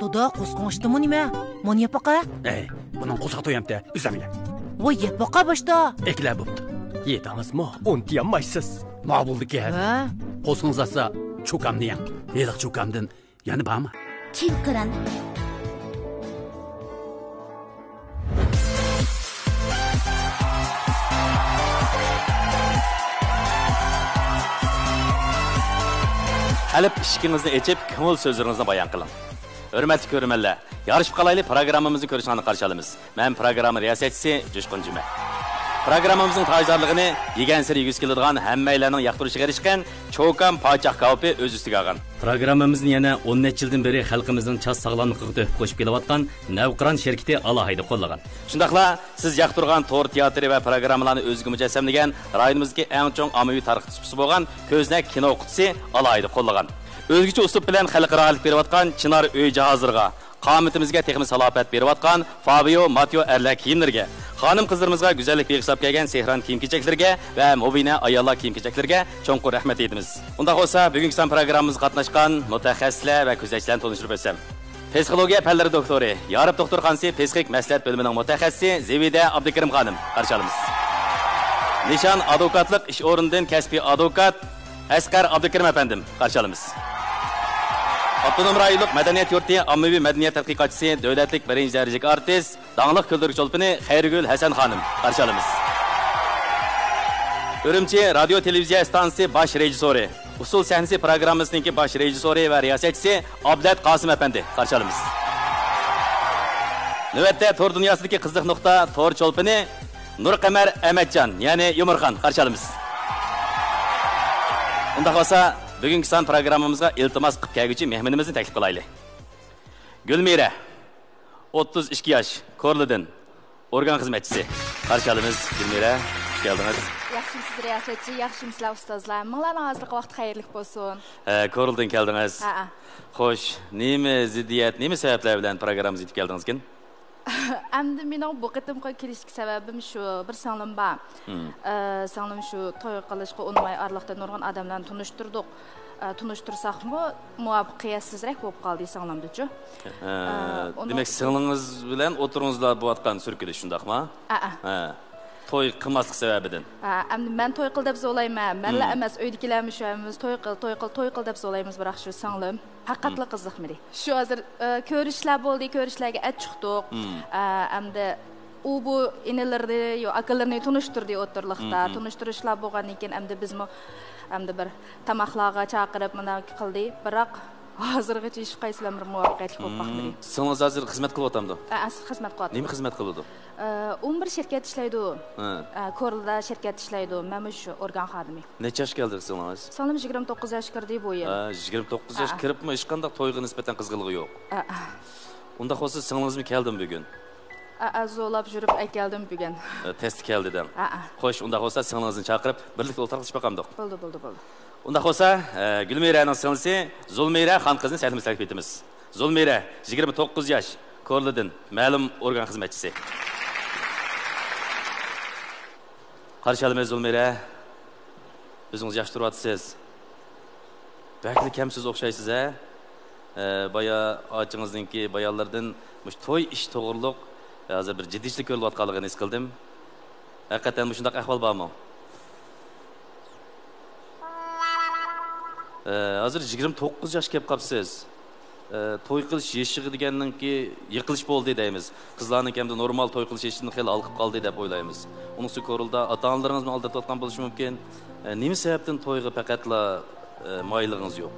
Doda qo'sqonishdi mu nima? Mon yapaqa? Bunun qo'saq to'yamda, uzamla. Voy yapaqa boshda. Ekla bo'pti. Yedamizmi? O'ntiyanmaysiz. Ma'bullikka. Ha? Qo'sqingiz asa, cho'kamni ham. Yeliq cho'kamdan yana bormi? Kim qiran? Qalb ishqingizni echib, ko'ngil so'zlaringizni bayon qiling. Hurmatli ko'rmanlar, yarışib qalayli programmamizni ko'rishni qarshi olamiz. Men programma riyosatchisi Jo'shqin Juma. Programmamizning tajdorligini yegan siri 100 kilodigan hammalarning yoqtirishiga erishgan Cho'kam Pochaq Kaupi o'z ustiga olgan. Programmamizni yana 10 necha yildan beri xalqimizning chas sog'lomligiga to'p qo'shib kelayotgan Navqiron şirkati alohida qo'llagan. Shundaqla siz yoqtirgan to'r teatri va programmalarni o'ziga mujassamlagan rayonimizdagi eng chong ommaviy tarixchisi bo'lgan Ko'znak kino o'qituvchisi alohida qo'llagan. O'zgacha uslub bilan xalqarolik berayotgan Chinar uy jahozlariga, qomatimizga texnik salofat berayotgan Fabio Mateo erlar kiyimlarga, xonim qizlarimizga go'zallik beg'ishlab kelgan Sehron kiyim-kechaklarga va Mubina ayollar kiyim-kechaklarga cho'nqur rahmat aytamiz. Unda bo'lsa, bugungi san programmamizga qatnashgan mutaxassislar va ko'zatchilarni tanishtirib o'tsam. Psixologiya fanlari doktori, Yorib doktorxonasi psixik maslahat bo'limining mutaxassisi Zevida Abdukarim xonim qarshi olamiz. Nishon advokatlik ish o'rnidan kasbiy advokat Asqar Abdukarim afandim qarshi olamiz. Avtonom rayonlik madaniyat yurti ommaviy madaniyat tadqiqotchisi, davlatlik birinchi darajali artist, danglik kuldiruvchi olpini Xayrigul Hasan xonim qarshi olamiz. Urumchi radio televiziya stansiyasi bosh rejissyori, usul sahnasi programmasining bosh rejissyori va riyosatchisi Abdulat Qosim afandi qarshi olamiz. Navbatda to'r dunyosidagi qiziq nuqta to'r cho'lpini Nurqamar Amatjon, ya'ni Yumurxon qarshi olamiz. Unda bo'lsa, bugungi san programmamizga iltimos qilib kelguchi mehmonimizni taklif qilaylik. Gulmira, 32 yosh, Korlidan, organ xizmatchisi. Qarshi olamiz, Gulmira. Xush keldingiz. Yaxshimisiz riyosatchi, yaxshimisizlar ustozlar. Minglarning hozirgi vaqt xayrli bo'lsin. Korlidan keldingiz. Xo'sh, nima ziddiyat, nima sabablar bilan programmamizga yetib keldingiz ekan? Endi mening bu qitimga kelishga sababim shu, bir singlim bor. Singlim shu to'y qilishga unmay arliqda nurg'un odamlarni tunishtirdik. Tunishtirsaqmi, muvaffaqiyatsizroq bo'lib qoldi singlimda-chi. Demak, singlingiz bilan o'tiringizlar bo'layotgan surkilish shundaqmi? To'y qilmaslik sababidan. Endi men to'y qil deb so'layman. Menlar emas, uydagilarmi shuamiz, to'y qil deb so'laymiz, biroq shu singlim haqiqatli qiziqmadi. Shu hozir ko'rishlar bo'ldi, ko'rishlarga chiqdik. Endi u bu inilarni yo akalarni tunishtirdi o'tirliqda. Tunishtirishlar bo'lgandan keyin endi bizmi endi bir tamoqlarga chaqirib mana qildi, biroq hozirgacha hech qaysilar muvaffaqiyatli bo'lib qolmadi. Singiz hozir xizmat qilyapti. Xizmat qilyapti. Nima xizmat qiladi? 11 shirkat ishlaydi. Ko'rda shirkat ishlaydi. Men shu organ xodimi. Necha yoshga keldi singiz? Sonim 29 yosh kirdi bu yil. 29 yosh kiribmi, hech qanday to'yga nisbatan qizg'inligi yo'q. Unda xo'sa singizmi keldim bugun? Zo'lab yurib keldim bugun. Test keldidan. Xo'sh, unda xo'sa singizni chaqirib birlikda o'tirib chiqamdiq. Bo'ldi. Unda xo'sa, Gulmiraning singlisi Zulmira xon qizni salom taklif etamiz. Zulmira 29 yosh, Ko'rlidan, ma'lum organ xizmatchisi. Qarshi olamiz Zulmira. O'zingiz yaxshi turyapsiz. Bakli kamsiz o'xshaysiz a? Baya ochingizninki bayonlardan mush to'y ish to'g'riliq hozir bir jiddiylik ko'rilayotganligini his qildim. Haqiqatan shunday ahvol bormi? Hozir 29 yosh kelib qolibsiz. To'y qilish yeshigi deganninki yiqilish bo'ldi deymiz. Qizlarning hamda normal to'y qilish yeshigini xil olib qoldi deb o'ylaymiz. Unisi ko'rildi, ota-onalaringizni aldatayotgan bo'lishi mumkin. Nima sababdan to'yga faqatla moyilligingiz yo'q?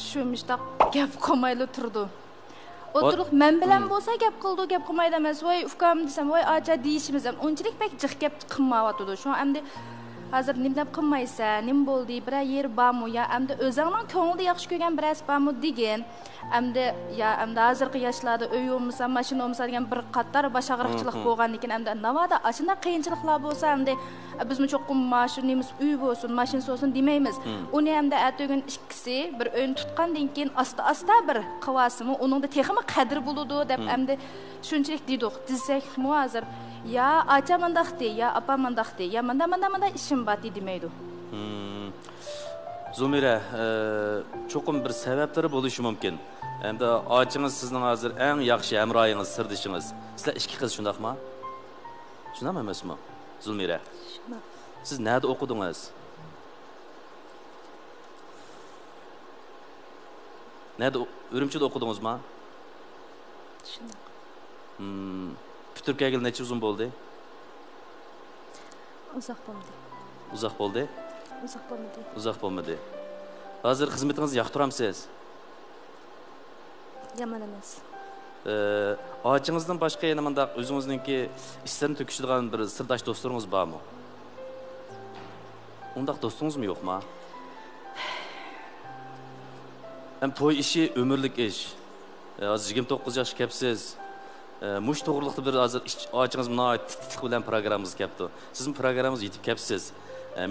Shu mishdaq gap qolmayli turdi. O'tirib men bilan bo'lsa gap qildi, gap qilmaydi emas. Voy ukam desam, voy acha deyishimiz ham unchalik pek jiq gap qilmayotdi. Shu endi hozir nima deb qilmaysan, nima bo'ldi, bir yer bormi yo endi o'zingning ko'nglida yaxshi ko'rgan birasi bormi degan. Endi ya endi hozirgi yoshlarda uy bo'lmasa, mashina bo'lmasa degan bir qator bashag'iriqchilik bo'lgandan keyin endi navada ashuna qiyinchiliklar bo'lsa endi bizmi cho'qqum mashinamiz uy bo'lsin, mashinasi bo'lsin demaymiz. Uni endi ato'gin ikkisi bir o'yin tutgandan keyin asta bir qavasimi, uningda texmi qadr bo'ladi deb endi shunchalik dedik. Dizakmi hozir ya acha mandaqdi, ya apa mandaqdi, ya manda ishim bor demaydi. Zulmira, cho'qim bir sabablari bo'lishi mumkin. Endi ochingiz sizning hozir eng yaxshi hamroyingiz, sirdishingiz. Sizlar ikki qiz shundaqmi? Shundaqmi emasmi? Zulmira. Shundoq. Siz nerede o'qidingiz? Nerede? Ürümçide o'qidingizmi? Shundoq. Bitirib kelganda necha uzun bo'ldi? Uzoq bo'ldi. Uzoq bo'ldi? Uzoq bo'lmadi. Uzoq bo'lmadi. Hozir xizmatingizni yoqtiramsiz? Yomon emas. Ochingizdan boshqa yana mundaq o'zingizningki ishlarni to'kishadigan bir sirdosh do'stlaringiz bormi? Undaq do'stingizmi yo'qmi? Hem to'y ishi ömürlük ish. Hozir 29 yoshga kelibsiz. Mush to'g'riliqda bir hozir ochingiz munoyat titliq bilan programmamiz kelibdi. Sizning programmangiz yetib kelibsiz.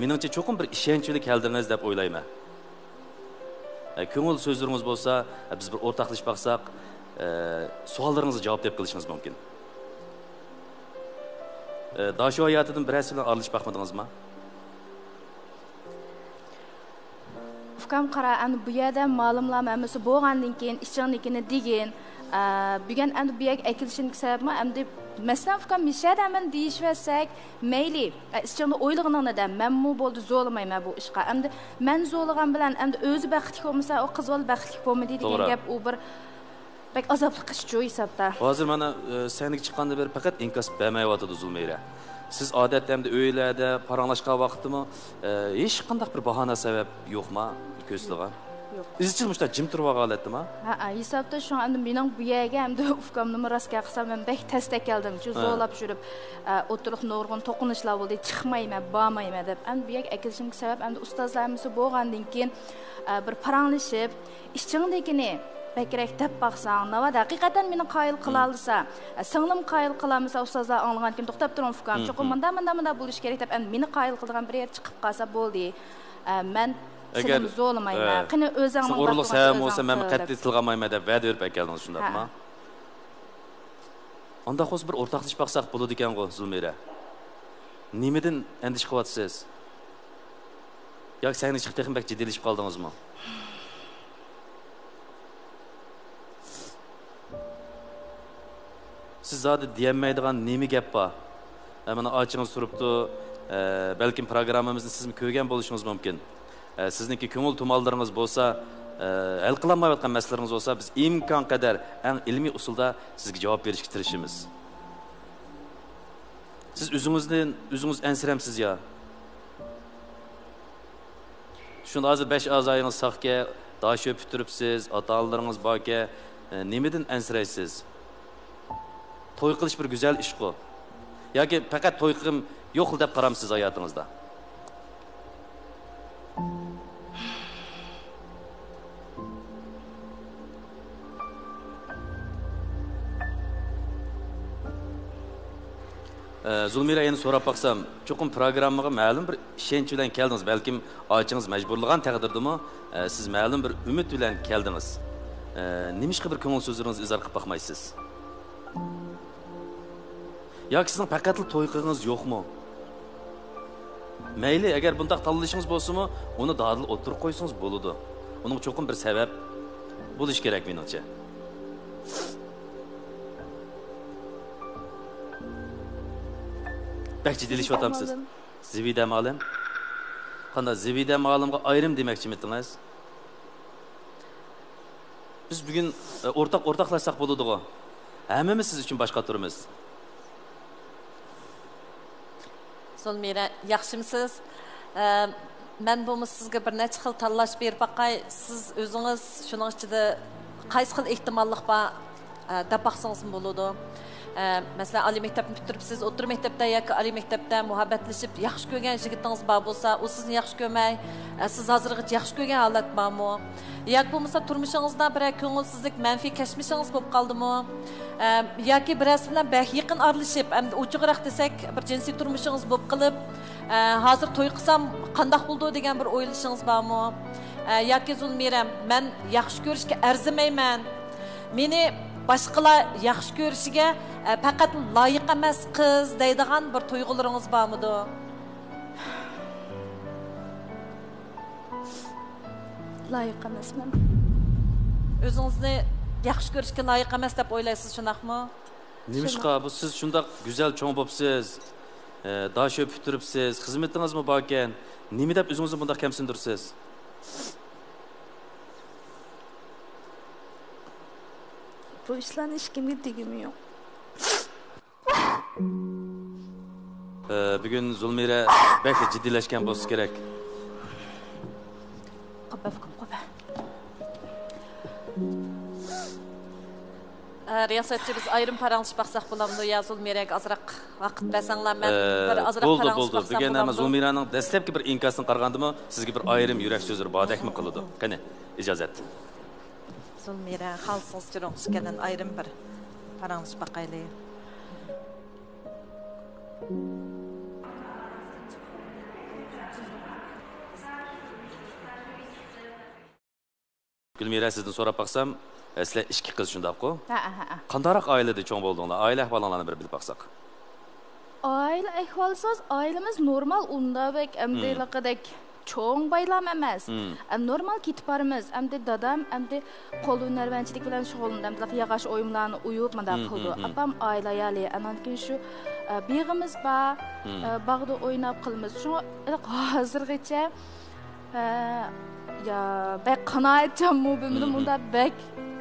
Meningcha cho'qim bir ishonchli keldingiz deb o'ylayman. Ko'ngil so'zlaringiz bo'lsa, biz bir o'rtaqlashib baqsak, savollaringizga javob deb qilishingiz mumkin. Dasho hayotidan birasi bilan aralashib baqmadingizmi? Ufkam qara, endi bu yerda ma'lumlama hammasi bo'lgandan keyin ishchinikini degan, bugun endi bu yerga akilishning sababimi endi masalan ufkam mishadaman deyishversak, mayli, ishchini o'ylig'inida menmu bo'ldi zo'lamayman bu ishga. Endi men zo'lagan bilan endi o'zi baxtli bo'lmasa, o qiz bola baxtli bo'lmaydi degan gap u bir bek azobli qish jo'y hisobda. Hozir mana sahnaga chiqqanda bir faqat inkas bermayotdi Zulmira. Siz odatda endi o'ylarda paranglashgan vaqtimi hech qanday bir bahona sabab yo'qmi? Ko'zlagan. Yo'q. Izchil mushta jim turib qolyaptimi? Ha, hisobda shu endi mening bu yerga endi ufkamni rostga qilsam men bek tasta keldim. Shu zo'lab yurib, o'tiriq nurg'un to'qinishlar bo'ldi, chiqmayman, bormayman deb. Endi bu yerga akilishimga sabab endi ustozlarimiz bo'lgandan keyin bir paranglashib, ishchingdekini bekrak deb baqsang, nima haqiqatan meni qoyil qila olsa, singlim qoyil qilamasa ustozlar anglagan kim to'xtab turing ufkam, cho'qim menda bo'lish kerak deb endi meni qoyil qilgan bir yer chiqib qolsa bo'ldi. Men agar zo'lamayman. Qani o'zingni o'g'irlik sabab bo'lsa, men qat'iy tilg'amayman deb va'da berib keldingiz, shundaqmi? Unda xo'sh bir o'rtaqlashib baqsaq bo'ladi ekan-ku, Zulmira. Nimadan andish qilyapsiz? Yoki sahnaga chiqib texnik jiddiylashiib qoldingizmi? Siz zodi deyolmaydigan nima gap bor? Mana ochingiz turibdi, balkim programmamizni siz ko'rgan bo'lishingiz mumkin. Sizniki ko'ngil tumallaringiz bo'lsa, hal qilinmayotgan masalalarınız bo'lsa, biz imkon qadar eng ilmiy usulda sizga javob berishga tirishamiz. Siz o'zingiz ansiramsiz ya. Shunda hozir 5 a'zoyingiz saqga, dasho bitiribsiz, ota-onalaringiz borga, nimadan ansiraysiz? To'y qilish bir go'zal ish-ku. Yoki faqat to'y qilib yo'q deb qaramsiz hayotingizda? Zulmira yana so'rab baqsam, cho'qim programmaga ma'lum bir ishonch bilan keldingiz. Balkim ochingiz majburlagan taqdirdimi, siz ma'lum bir umid bilan keldingiz. Nimishqa bir ko'ngil so'zlaringizni izhor qilib baqmaysiz? Yoki sizning faqat to'y qilgingiz yo'qmi? Mayli, agar bundaq tanlashingiz bo'lsa-mi, uni dadil o'tirib qo'ysangiz bo'ladi. Uning cho'qim bir sabab bo'lish kerak menimcha. Bak ciddileşiyotamsiz. Zivide malım. Qanday zivide malımga ayrım demoqchimisiniz? Biz bugün ortaqlaşsaq bo'ladi-ku. Hammamiz siz uchun boshqa turimiz. Zulmira, yaxshimisiz? Men bu sizga bir necha xil tanlash berib baqay, siz o'zingiz shuning ichida qaysi xil ehtimollik bor deb baqsangiz bo'ladi. Mesela ali mektebni bitiribsiz, o'rta maktabda yoki ali maktabda muhabbatlashib, yaxshi ko'rgan yigitingiz bor bo'lsa, u sizni yaxshi ko'rmay, siz hozirgacha yaxshi ko'rgan holat bormi? Yoki bo'lmasa turmushingizda bir ko'ngilsizlik, manfiy kashmishingiz bo'lib qoldimi? Yoki birasi bilan bak yaqin aralashib, endi o'chiqroq desak, bir jinsiy turmushingiz bo'lib qilib, hozir to'y qilsam qanday bo'ldi degan bir o'ylashingiz bormi? Yoki Zulmira, men yaxshi ko'rishga arzimayman. Meni başqalar yaxshi ko'rishiga faqat loyiq emas qiz deydigan bir tuyg'ularingiz bormidi? loyiq emasman. O'zingizni yaxshi ko'rishga loyiq emas deb o'ylaysiz, shundaqmi? Nimishqa bu siz shundoq go'zal cho'ng bo'psiz, dash o'pib turibsiz, xizmatingizmi bor ekan, nima deb o'zingizni bundoq kamsindirsiz? Bu ishlarni hech kimga tegimi yo'q. Bugun Zulmira bekli jiddiylashgan bo'lsa kerak. Qo'pa. Riyosatchi biz ayrim paranglashib baqsaq bo'lamdi, yo Zulmiraga azroq vaqt bersanglar, men bir azroq paranglashib bo'ldi. Bugun ham Zulmiraning dastlabki bir inkasini qaragandimi, sizga bir ayrim yurak so'zlari bordakmi qiladi. Qani, ijozat. Zulmira xalsız jurongishgandan ayrim bir paranglashib baqayli. Gülmira sizdan so'rab baqsam, sizlar ikki qiz shundaq-ku? Ha. Qandaroq oilada cho'ng bo'ldinglar? Oila ahvolinglarni bir bilib baqsaq. Oila ahvolsiz, oilamiz normal undabek, amdilaqadek cho'ng baylam emas. Normal ketib boramiz. Amdi dadam, amdi qo'l hunarvanchilik bilan shug'ullanadi. Yog'och o'yinlarni uyib, manda qildi. Apam oilayali, anankin shu beg'imiz bor, bog'da o'ynab qilamiz. Shu hozirgacha ya bek qanoatchanmi bilmadim, unda bek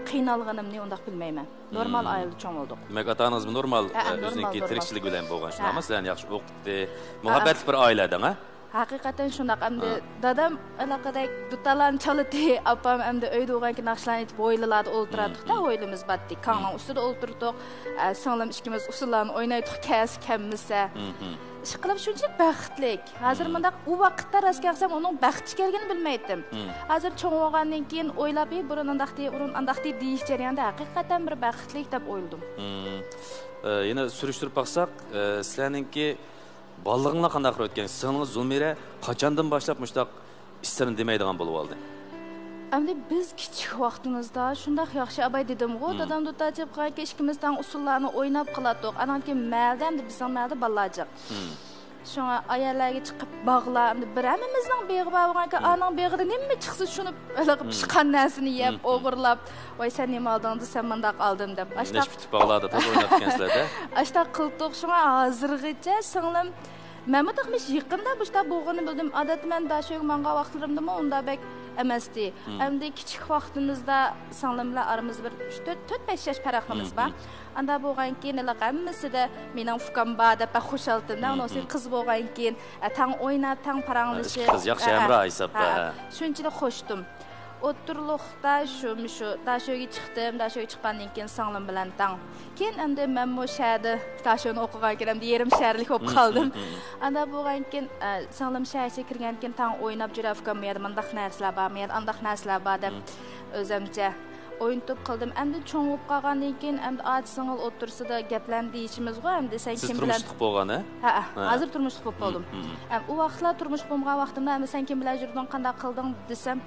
qiynalganimni undaq bilmayman. Normal oila cho'ng bo'ldik. Demak, otangiz normal o'ziniki tirikchilik bilan bo'lgan, shundaqmi? Sizlarni yaxshi o'qitdi, muhabbatli bir oiladan, ha? Haqiqatan shundaq. Amdi dadam alaqadek dutalan chaliti, apam amdi uyda o'g'anki naqshlarni aytib o'ylalarda o'ltirardik-da, o'ylimiz batdi. Kanning ustida o'ltirdik. Singlim ikkimiz usullarni o'ynaydik, kammisa. Ishqilib shunchalik baxtlik. Hozir mendaq u vaqtda rastkaqsam uning baxtchi kelganini bilmaydim. Hozir cho'ng bo'lgandan keyin o'ylab, burun andaqdi deyish jarayonida haqiqatan bir baxtlik deb o'yladim. Yana surishtirib baqsaq, sizlarningki ballig'inglar qanday qilib o'tgan? Sizlarning Zulmira qachondan boshlab mushtaq istarim demaydigan bo'lib oldi? Amdi biz kichik vaqtimizda shunday yaxshi abay dedim-ku, dadam dutachib qancha ikkimizdan usullarni o'ynab qiladik. Ananki maldan bizning malda ballajib. Shunga ayollarga chiqib bog'lar, biramimizning beg'i bo'lganki, aning beg'ida nima chiqsa shuni qilib pishqan narsani yeb, o'g'irlab, "Voy sen nima olding desam, mendaq oldim" deb. Ashta bog'larda to'p o'ynatgansizlar-da. Ashta qildik, shunga hozirgacha singlim Məmədəxmiş yaqında bushta bo'lganini bildim. Odatda men dashoy manga vaqtlarimda unda bek emasdi. Endi kichik vaqtimizda singlim bilan aramizda bir 4-5 yosh farqimiz bor. Anda bo'lgan keyin hammasi mening fikrim bor deb xushaltimda, uning qiz bo'lgan keyin tang o'ynab, tang paranglashib. Qiz yaxshi hamroh hisob. Shunchalik xushdim. O'tirliqda shu dashoyga chiqdim, dashoyga chiqqandan keyin singlim bilan tang. Keyin endi men bu shaharda dashoyni o'qigan ekanman, yarim shaharlik bo'lib qoldim. Anda bo'lgan keyin singlim shaharga kirgan keyin tang o'ynab jurafkam, men mendaq narsalar bor, men andaq narsalar bor deb o'zimcha o'yin to'p qildim. Endi cho'ng bo'lib qolgandan keyin endi singil o'tirsida gaplarni deyishimiz bor, endi sen kim bilan turmush bo'lgan, ha? Hozir turmush bo'lib qoldim. U vaqtlar turmush bo'lgan vaqtimda endi sen kim bilan yurding, qanday qilding desam,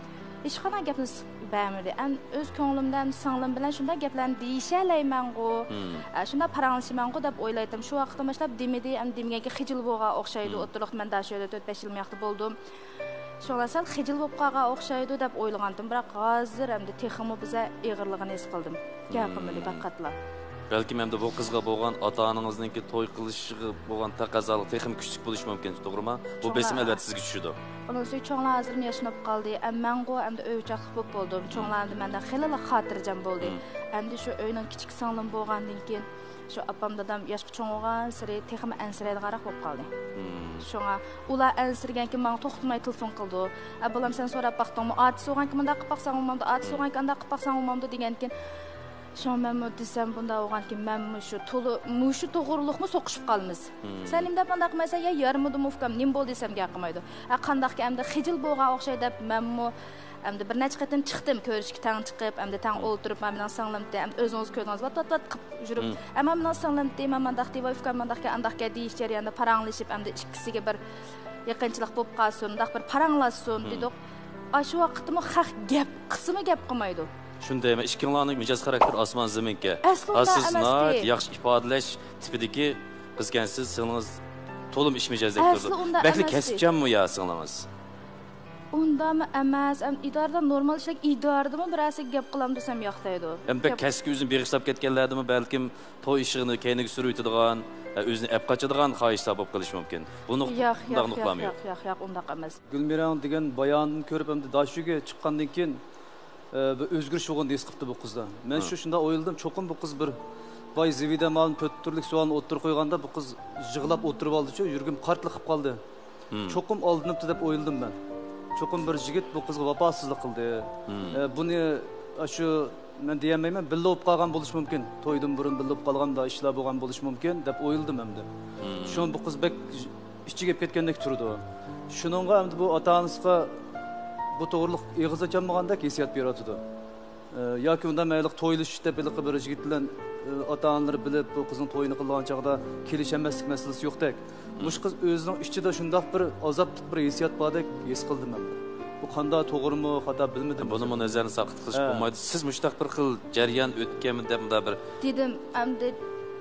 hech qanday gapni bermadi. O'z ko'nglimdan singlim bilan shunday gaplarni deyishalayman-ku, shunday paranglashaman-ku deb o'ylaydim. Shu vaqtda boshlab demidi, endi demaganki xijil bo'lgan o'xshaydi. O'tirib men dashoyda 4-5 yil maqta bo'ldim. Şoğlasal xijil bo'lib qolgan o'xshaydi deb o'ylagandim, biroq hozir endi texmi biza ig'irligini his qildim. Gapimni faqatla. Balki menda bu qizga bo'lgan ota-onangizningki to'y qilishi bo'lgan taqozolik texim kuchli bo'lishi mumkin, to'g'rimi? Bu besim albatta sizga tushidi. Uning uchun cho'nglar hozir yashnab qoldi. Ammango endi o'ychoqlik bo'lib bo'ldim. Cho'nglarni mendan xilala xotirjam bo'ldi. Endi shu uyning kichik singlim bo'lgandan keyin shu apam dadam yoshga cho'ng bo'lgan siri texmi ansiraydiganroq bo'lib qoldi. Şoňa ular ansirganki men to'xtamay telefon qildi. Bolam sen so'rab baqdingmi? Ati so'rganki menda qilib baqsang olmamdi, ati so'rganki anda qilib baqsang olmamdi degankin. Şoň men desam bunda olganki men shu to'g'riliqmi so'qishib qolamiz. Sen nimda bunda qilmasa ya yarmidim ufkam nim bo'ldi desam gap qilmaydi. Qandaqki endi xijil bo'lgan o'xshaydi deb menmi endi bir necha qatim chiqdim ko'rishga tang chiqib, endi tang o'ltirib men bilan singlim endi o'zingiz ko'rdingiz, vat qilib yurib. Ammo men singlim deyman, men daqti ufkam mendaqki andaqga deyish jarayonida paranglashib, endi ikkisiga bir yaqinchilik bo'lib qolsin, undaq bir paranglashsin dedik. Shu vaqtda haq gap, qismi gap qilmaydi. Shunday men ikkinlarning mijoz xarakter osmon zaminga. Siz yaxshi ifodalash tipidagi qizgansiz, singlingiz to'lim ish mijozdek turdi. Balki kasbchanmi yo singlingiz? Undamı emas, idarada normal işlek idaradımı birası gap qılam desem yoqdaydı. Hem pek keski özünü bağışlap ketkenlerdi belkim toy işini keyniga sürüytüdigan, özünü ep kaçıdigan xahişler bolup qilish mumkin. Bunu Yo'q, undaq emas. Gülmiran degan bayonini ko'rib hamda dashuga chiqqandan keyin bir o'zgarish bo'lganda his qilibdi bu qizda. Men shunda o'yladim, cho'qim bu qiz bir boy zivida malum to'rtturlik savolni o'ttirib qo'yganda bu qiz yig'lab o'tirib oldi-chu, yurgim qartliq qilib qoldi. Cho'qim oldinibdi deb o'yladim men. Cho'qim bir yigit bu qizga vafosizlik qildi. Buni shu men deyolmayman, billa bo'lib qolgan bo'lish mumkin. To'ydan burun billa bo'lib qolganda ishlar bo'lgan bo'lish mumkin deb o'yladim endi. Shun bu qiz bek ichiga ketgandek turdi. Shuningga endi bu ota-onasiga bu to'g'riliq eg'iz ochamagandek hissiyat beryotdi. Yoki unda mayliq to'ylish deb bir yigit bilan ota-onalari bilib bu qizning to'yini qilgan chaqda kelishamaslik masalasi yo'qdek. Bu qiz o'zining ichida shundoq bir azobli bir hissiyat bordek his qildim men. Bu qanday to'g'rimi, xato bilmadim. Buni nazarni saqit qilish bo'lmaydi. Siz mushtaq bir xil jarayon o'tganmi deb bir dedim, endi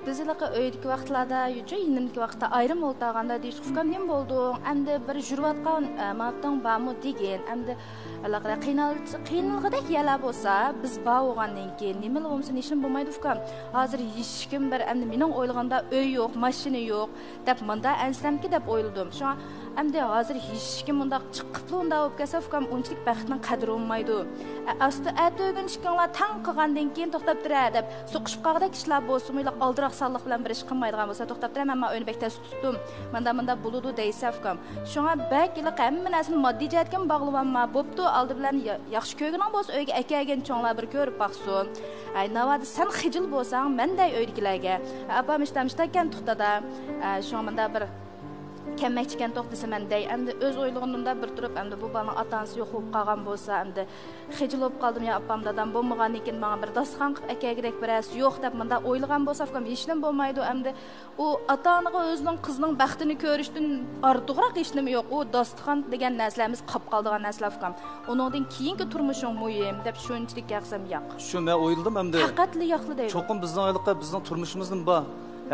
bizlarga öydeki vaqtlarda, yo'q, yinimki vaqtda ayrim o'ltaganda deyish qufkam nima bo'ldi? Endi bir jurvatgan mavtang bormi degan, endi alaqada qiynalg'idek yala bo'lsa, biz bo'lgandan keyin nima bo'lsa ishim bo'lmaydi ufkam. Hozir hech kim bir endi mening o'ylaganda uy yo'q, mashina yo'q deb menda ansramki deb o'yladim. Shu endi hozir hech kim undaq chiqib unda bo'lib kelsa ufkam unchalik baxtning qadri olmaydi. Asli atogin chiqqanlar tang qilgandan keyin to'xtab turar deb so'qishib qolgandek ishlar bo'lsa, mıyla aldırak salliq bilan bir ish qilmaydigan bo'lsa to'xtab turar, men o'yni bekda tutdim. Menda bo'ludi deysa ufkam. Shunga bak ila hamma narsani moddiy jihatga bog'layapman. Bo'pti, oldi bilan yaxshi ko'rganing bo'lsa, uyga akagan cho'nglar bir ko'rib baqsin. Ay navadi sen xijil bo'lsang, menday uydagilarga apam ishtamishtakan to'xtada. Shunga menda bir kemekçiken to'xtasa menday endi o'z o'ylig'imda bir turib endi bu bana atansı yo'q bo'lib qolgan bo'lsa endi xijil bo'lib qoldim ya apam dadam bo'lmagandan keyin menga bir dasturxon akagirak biras yo'q deb menda o'ylagan bo'lsa ham hech nima bo'lmaydi endi u ota-onaga o'zining qizining baxtini ko'rishdan ortiqroq hech nima yo'q. U dasturxon degan narsalarimiz qolib qoldigan narsalar ham uningdan keyingi turmushing muhim deb shunchalik yaqsam yo'q. Shu men o'yladim endi faqatli yo'qli deydi. Cho'qim bizning oyliqqa bizning turmushimizning bor.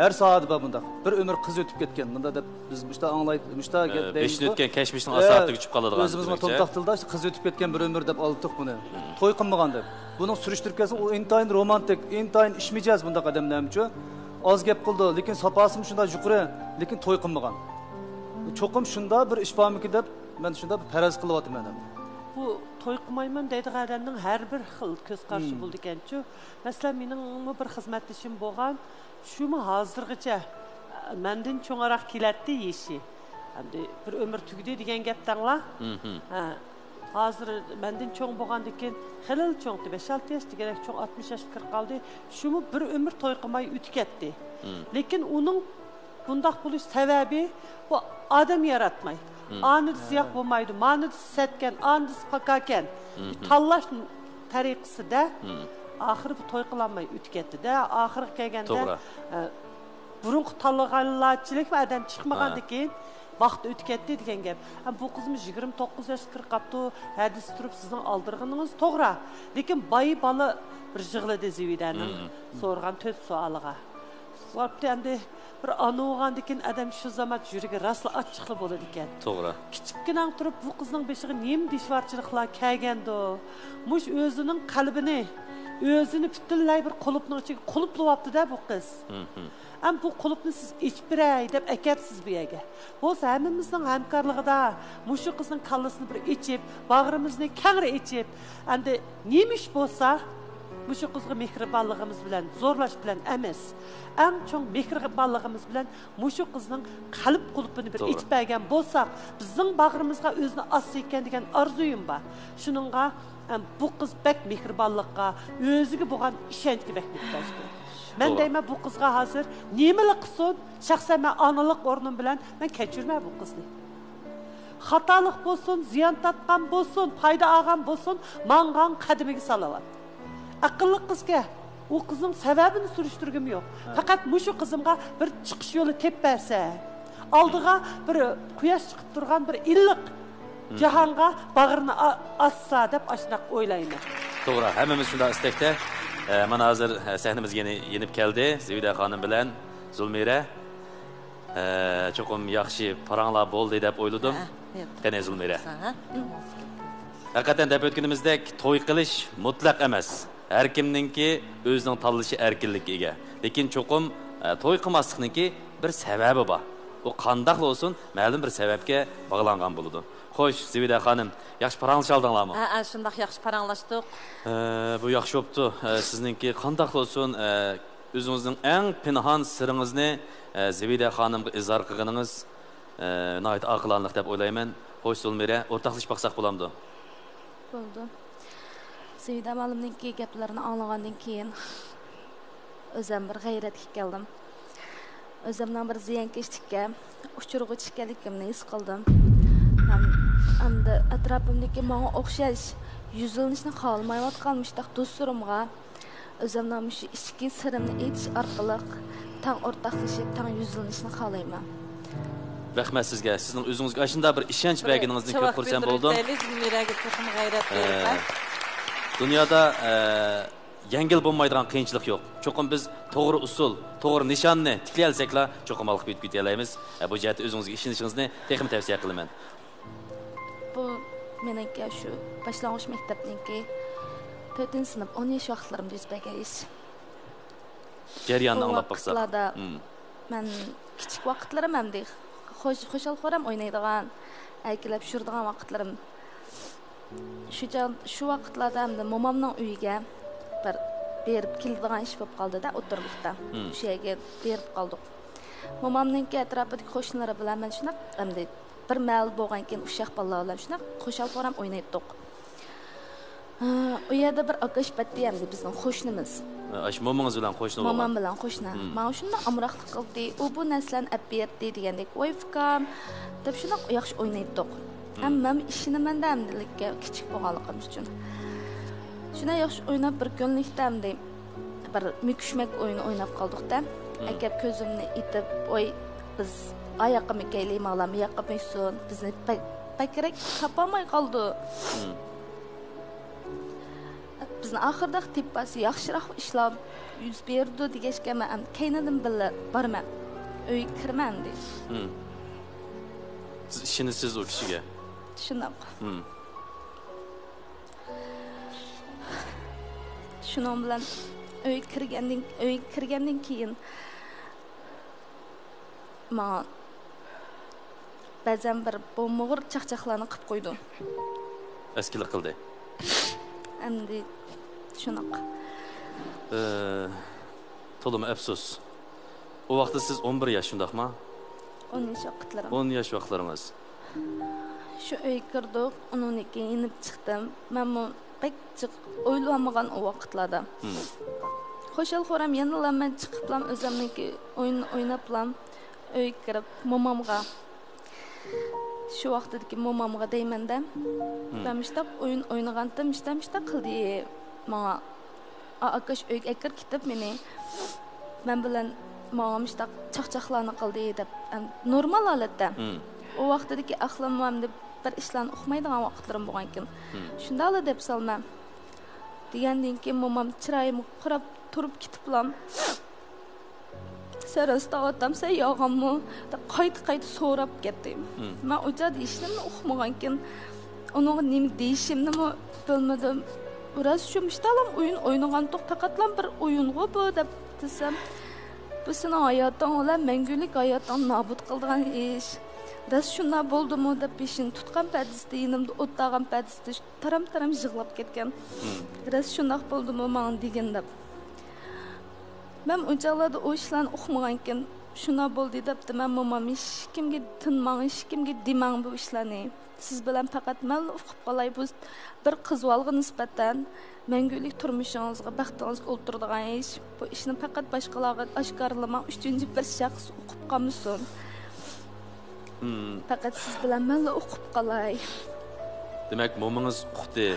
Her saat var bunda. Bir ömür kız ötüp ketken. Bunda da biz müşta anlayıp müşta deymiz. Beşin ötken keşmişin asartı güçüp kaladigan. Özümüzün to'xtatıldı. Kız ötüp ketken bir ömür deb aldık bunu. To'y qilmagan deb. Bunun sürüştürüp kelsin, o intayin romantik, intayin içmeyeceğiz bunda qadamlarımcha. Az gap qildi, lekin sapasım shunda yuqori, lekin to'y qilmagan. Cho'qim shunda bir ish bormiki deb men shunda bir faraz qilyapman men. Bu to'y qilmayman deydigan odamning har bir xil ko'z qarshi bo'ldi ekan-ku. Masalan, mening bir xizmatdoshim bo'lgan, shumi hozirgacha mendan cho'ngaroq keladi yeshi. Endi bir umr tugdi degan gapdangla. Ha. Hozir mendan cho'ng bo'lgandan keyin xilil cho'ng 5-6 yosh degarak cho'ng 60 yosh kirib qoldi. Shumi bir umr to'y qilmay o'tib ketdi. Lekin uning bundaq bo'lish sababi bu odam yaratmaydi. Anıd siyah bo'lmaydi, manid satgan, anid pakaken. Tanlash tariqasida oxiri bu to'y qilolmay o'tib ketdi-da. Oxiri kelganda burunqi tanlaganlarchilik va odam chiqmagandan keyin vaqt o'tib ketdi degan gap. Bu qizimiz 29 yosh kirib qopti, hadis turib sizning oldirganingiz to'g'ri. Lekin boy bola bir yig'ladi Zividaning so'rgan 4 savoliga. Soribdi endi bir ana olgandan keyin adam shu zaman yuragi rostla ochiqli bo'ladi ekan. To'g'ri. Kichikgina turib bu qizning beshiga nima dishvarchiliklar kelgandi. Mush o'zining qalbini, o'zini butunlay bir qulupning ichiga quluplayapti-da bu qiz. Am bu qulupni siz ichib biray deb akapsiz bu yerga. Bo'lsa hammamizning hamkorligida mushu qizning kallasini bir ichib, bag'rimizni kangri ichib, endi nima ish bo'lsa Muşu qızğı mehribonligimiz bilan, zo'rlash bilan emas. Eng cho'ng mehribonligimiz bilan muşu qizning qalb qulupini bir ichib bergan bo'lsak, bizning bag'rimizga o'zini assi ekan degan orzuyim bor. Shuningga bu qiz bek mehribonlikqa, o'ziga bo'lgan ishonchga bek muhtoj. Men deyman bu qizga hozir nimali qilsin, shaxsan men onalik o'rnim bilan men kechirmay bu qizni. Xatolik bo'lsin, ziyon tatgan bo'lsin, foyda olgan bo'lsin, mangan qadimiga salavat. Akıllı kızga o kızın sebebini sürüştürgüm yok. Fakat muşu kızımga bir çıkış yolu tepberse, aldığa bir kuyaş çıkıp durgan bir illik cihanga bağrını assa dep aşnak oylayın. Doğru, hemimiz şunda istekte. Mana hazır sahnemiz yenip geldi. Zivida Hanım bilen Zulmire. Çoxum yaxşı paranglar bo'ldi deb o'yladim. Qani Zulmira. Haqiqatan deb o'tganimizdek to'y qilish mutlaq emas. Har kimninki o'zining tanlashi erkinlikka ega. Lekin cho'qim to'y qilmaslikniki bir sababi bor. O qandaq olsun, ma'lum bir sababga bog'langan bo'ladi. Xo'sh, Zivida xonim, yaxshi paranglashaldinglarmi? Ha, shundoq yaxshi paranglashdik. Bu yaxshi bo'pti. Sizninki qandaq olsun, o'zingizning eng pinhon siringizni Zivida xonimga izhor qilganingiz nihoyat aqlonliq deb o'ylayman. Xo'sh, Zulmira, o'rtoqlashib baqsaq bo'lamdi? Bo'ldi. Zivida malimninki gaplarini anglagandan keyin o'zim bir g'ayratga keldim. O'zimdan bir ziyonkashlikka uchirg'ich ekanligimni his qildim. Endi atrofimdagi menga o'xshash yuzlanishni qolmayotganmishdek do'stlarimga o'zimdan shu ichki sirimni aytish orqali tang o'rtoqlashib, tang yuzlanishni xohlayman. Rahmat sizga. Sizning o'zingizga shunday bir ishonch berganingizni ko'p xursand bo'ldim. Dunyoda yengil bo'lmaydigan qiyinchilik yo'q. Cho'qim biz to'g'ri usul, to'g'ri nishonni tiklay olsaklar, cho'qim olib ketib olamiz. Bu jihatda o'zingizga ishonishingizni texnik tavsiya qilaman. Bu meniki shu boshlang'ich maktabniki 4-sinf 10 yosh vaqtlarimda yuz bergan ish. Jarayonni anglab baqsaq. Men kichik vaqtlarim hamda xo'shalxo'ram o'ynaydigan, aykilab shurdigan vaqtlarim. Shu vaqtlarda hamda momamning uyiga bir berib keladigan ish bo'lib qoldi-da, o'tirlikda. O'sha yerga berib qoldik. Momamninki atrofidagi qo'shnilari bilan men shunaq hamda bir mal bo'lgan keyin uşaq bolalar bilan shunaq qo'shalxo'ram o'ynaydik. U yerda bir akash batdi hamda bizning qo'shnimiz. Ash momangiz bilan qo'shni bo'lgan. Momam bilan qo'shni. Men shunday amroqlik qildi. U bu narsalarni olib berdi degandek, "Voy fikam" deb shunday yaxshi o'ynaydik. Hammam ishinaman hamdilikka kichik bo'lganligim uchun. Shuna yaxshi o'ynab bir kunlikda hamda bir müküşmek o'yini o'ynab qoldik-da. Akab ko'zimni itib, "Voy biz oyoqqa mikaylik ma'lam, yoqqa meksun, bizni pakrak topolmay qoldi." Bizni oxirda tippasi yaxshiroq ishlar yuz berdi degashga men kaynadim billa borman. Uy kirman dedi. Siz ishonasiz o kishiga? Shunaqa. Shuning bilan uy kirgandan keyin men ba'zan bir bo'mg'ir chaqchaqlarni qilib qo'ydim. Eskilik qildi. Endi shunaqa. To'liq afsus. O vaqtda siz 11 yosh shundaqmi? 10 yosh vaqtlarim. 10 yosh vaqtlaringiz. Shu uyga kirdik, undan keyin inib chiqdim. Men pek o'ylamagan o vaqtlarda. Xo'shal-xo'ram yana men chiqiblam o'zimniki o'yin o'ynablam. Uyga kirib momamga shu vaqtdagi momamga deymanda, "Ben ishtaq o'yin o'ynagandim, ishta qildi." Menga akash uyga kirib meni men bilan menga ishtaq chaqchaqlarni qildi deb normal holatda. O vaqtdagi aqlimimda bir ishlarni uqmaydigan vaqtlarim bo'lgan ekan. Shundayla deb solmam. Degandan keyin momam chiroyimni qarab turib ketiblam. Sarasta otam sen yog'ammi? Qayta so'rab ketdim. Men o'ja deyishimni uqmagan ekan. Onun nima deyishimni bilmadim. Biraz shu mishtalam o'yin o'ynagandik, faqatlam bir o'yingo bu deb desam, bu sening hayoting bilan mangulik hayotni nobud qilgan ish. Biraz shunday bo'ldimi deb peshin tutgan padisda yonimda o'tdagan padisda taram yig'lab ketgan. Biraz shunday bo'ldimi men degan deb. Men o'jalarda o ishlarni uqmagan ekan, shunday bo'ldi debdi. Men momam hech kimga tinmang, hech kimga demang bu ishlarni. Siz bilan faqat men uqib qolay bu bir qizvalga nisbatan mangulik turmushingizga, baxtingizga o'ltiradigan ish. Bu ishni faqat boshqalarga oshkorlamang, uchinchi bir shaxs uqib qolmasin. Faqat siz bilan men uqib qolay. Demak, momingiz uqdi.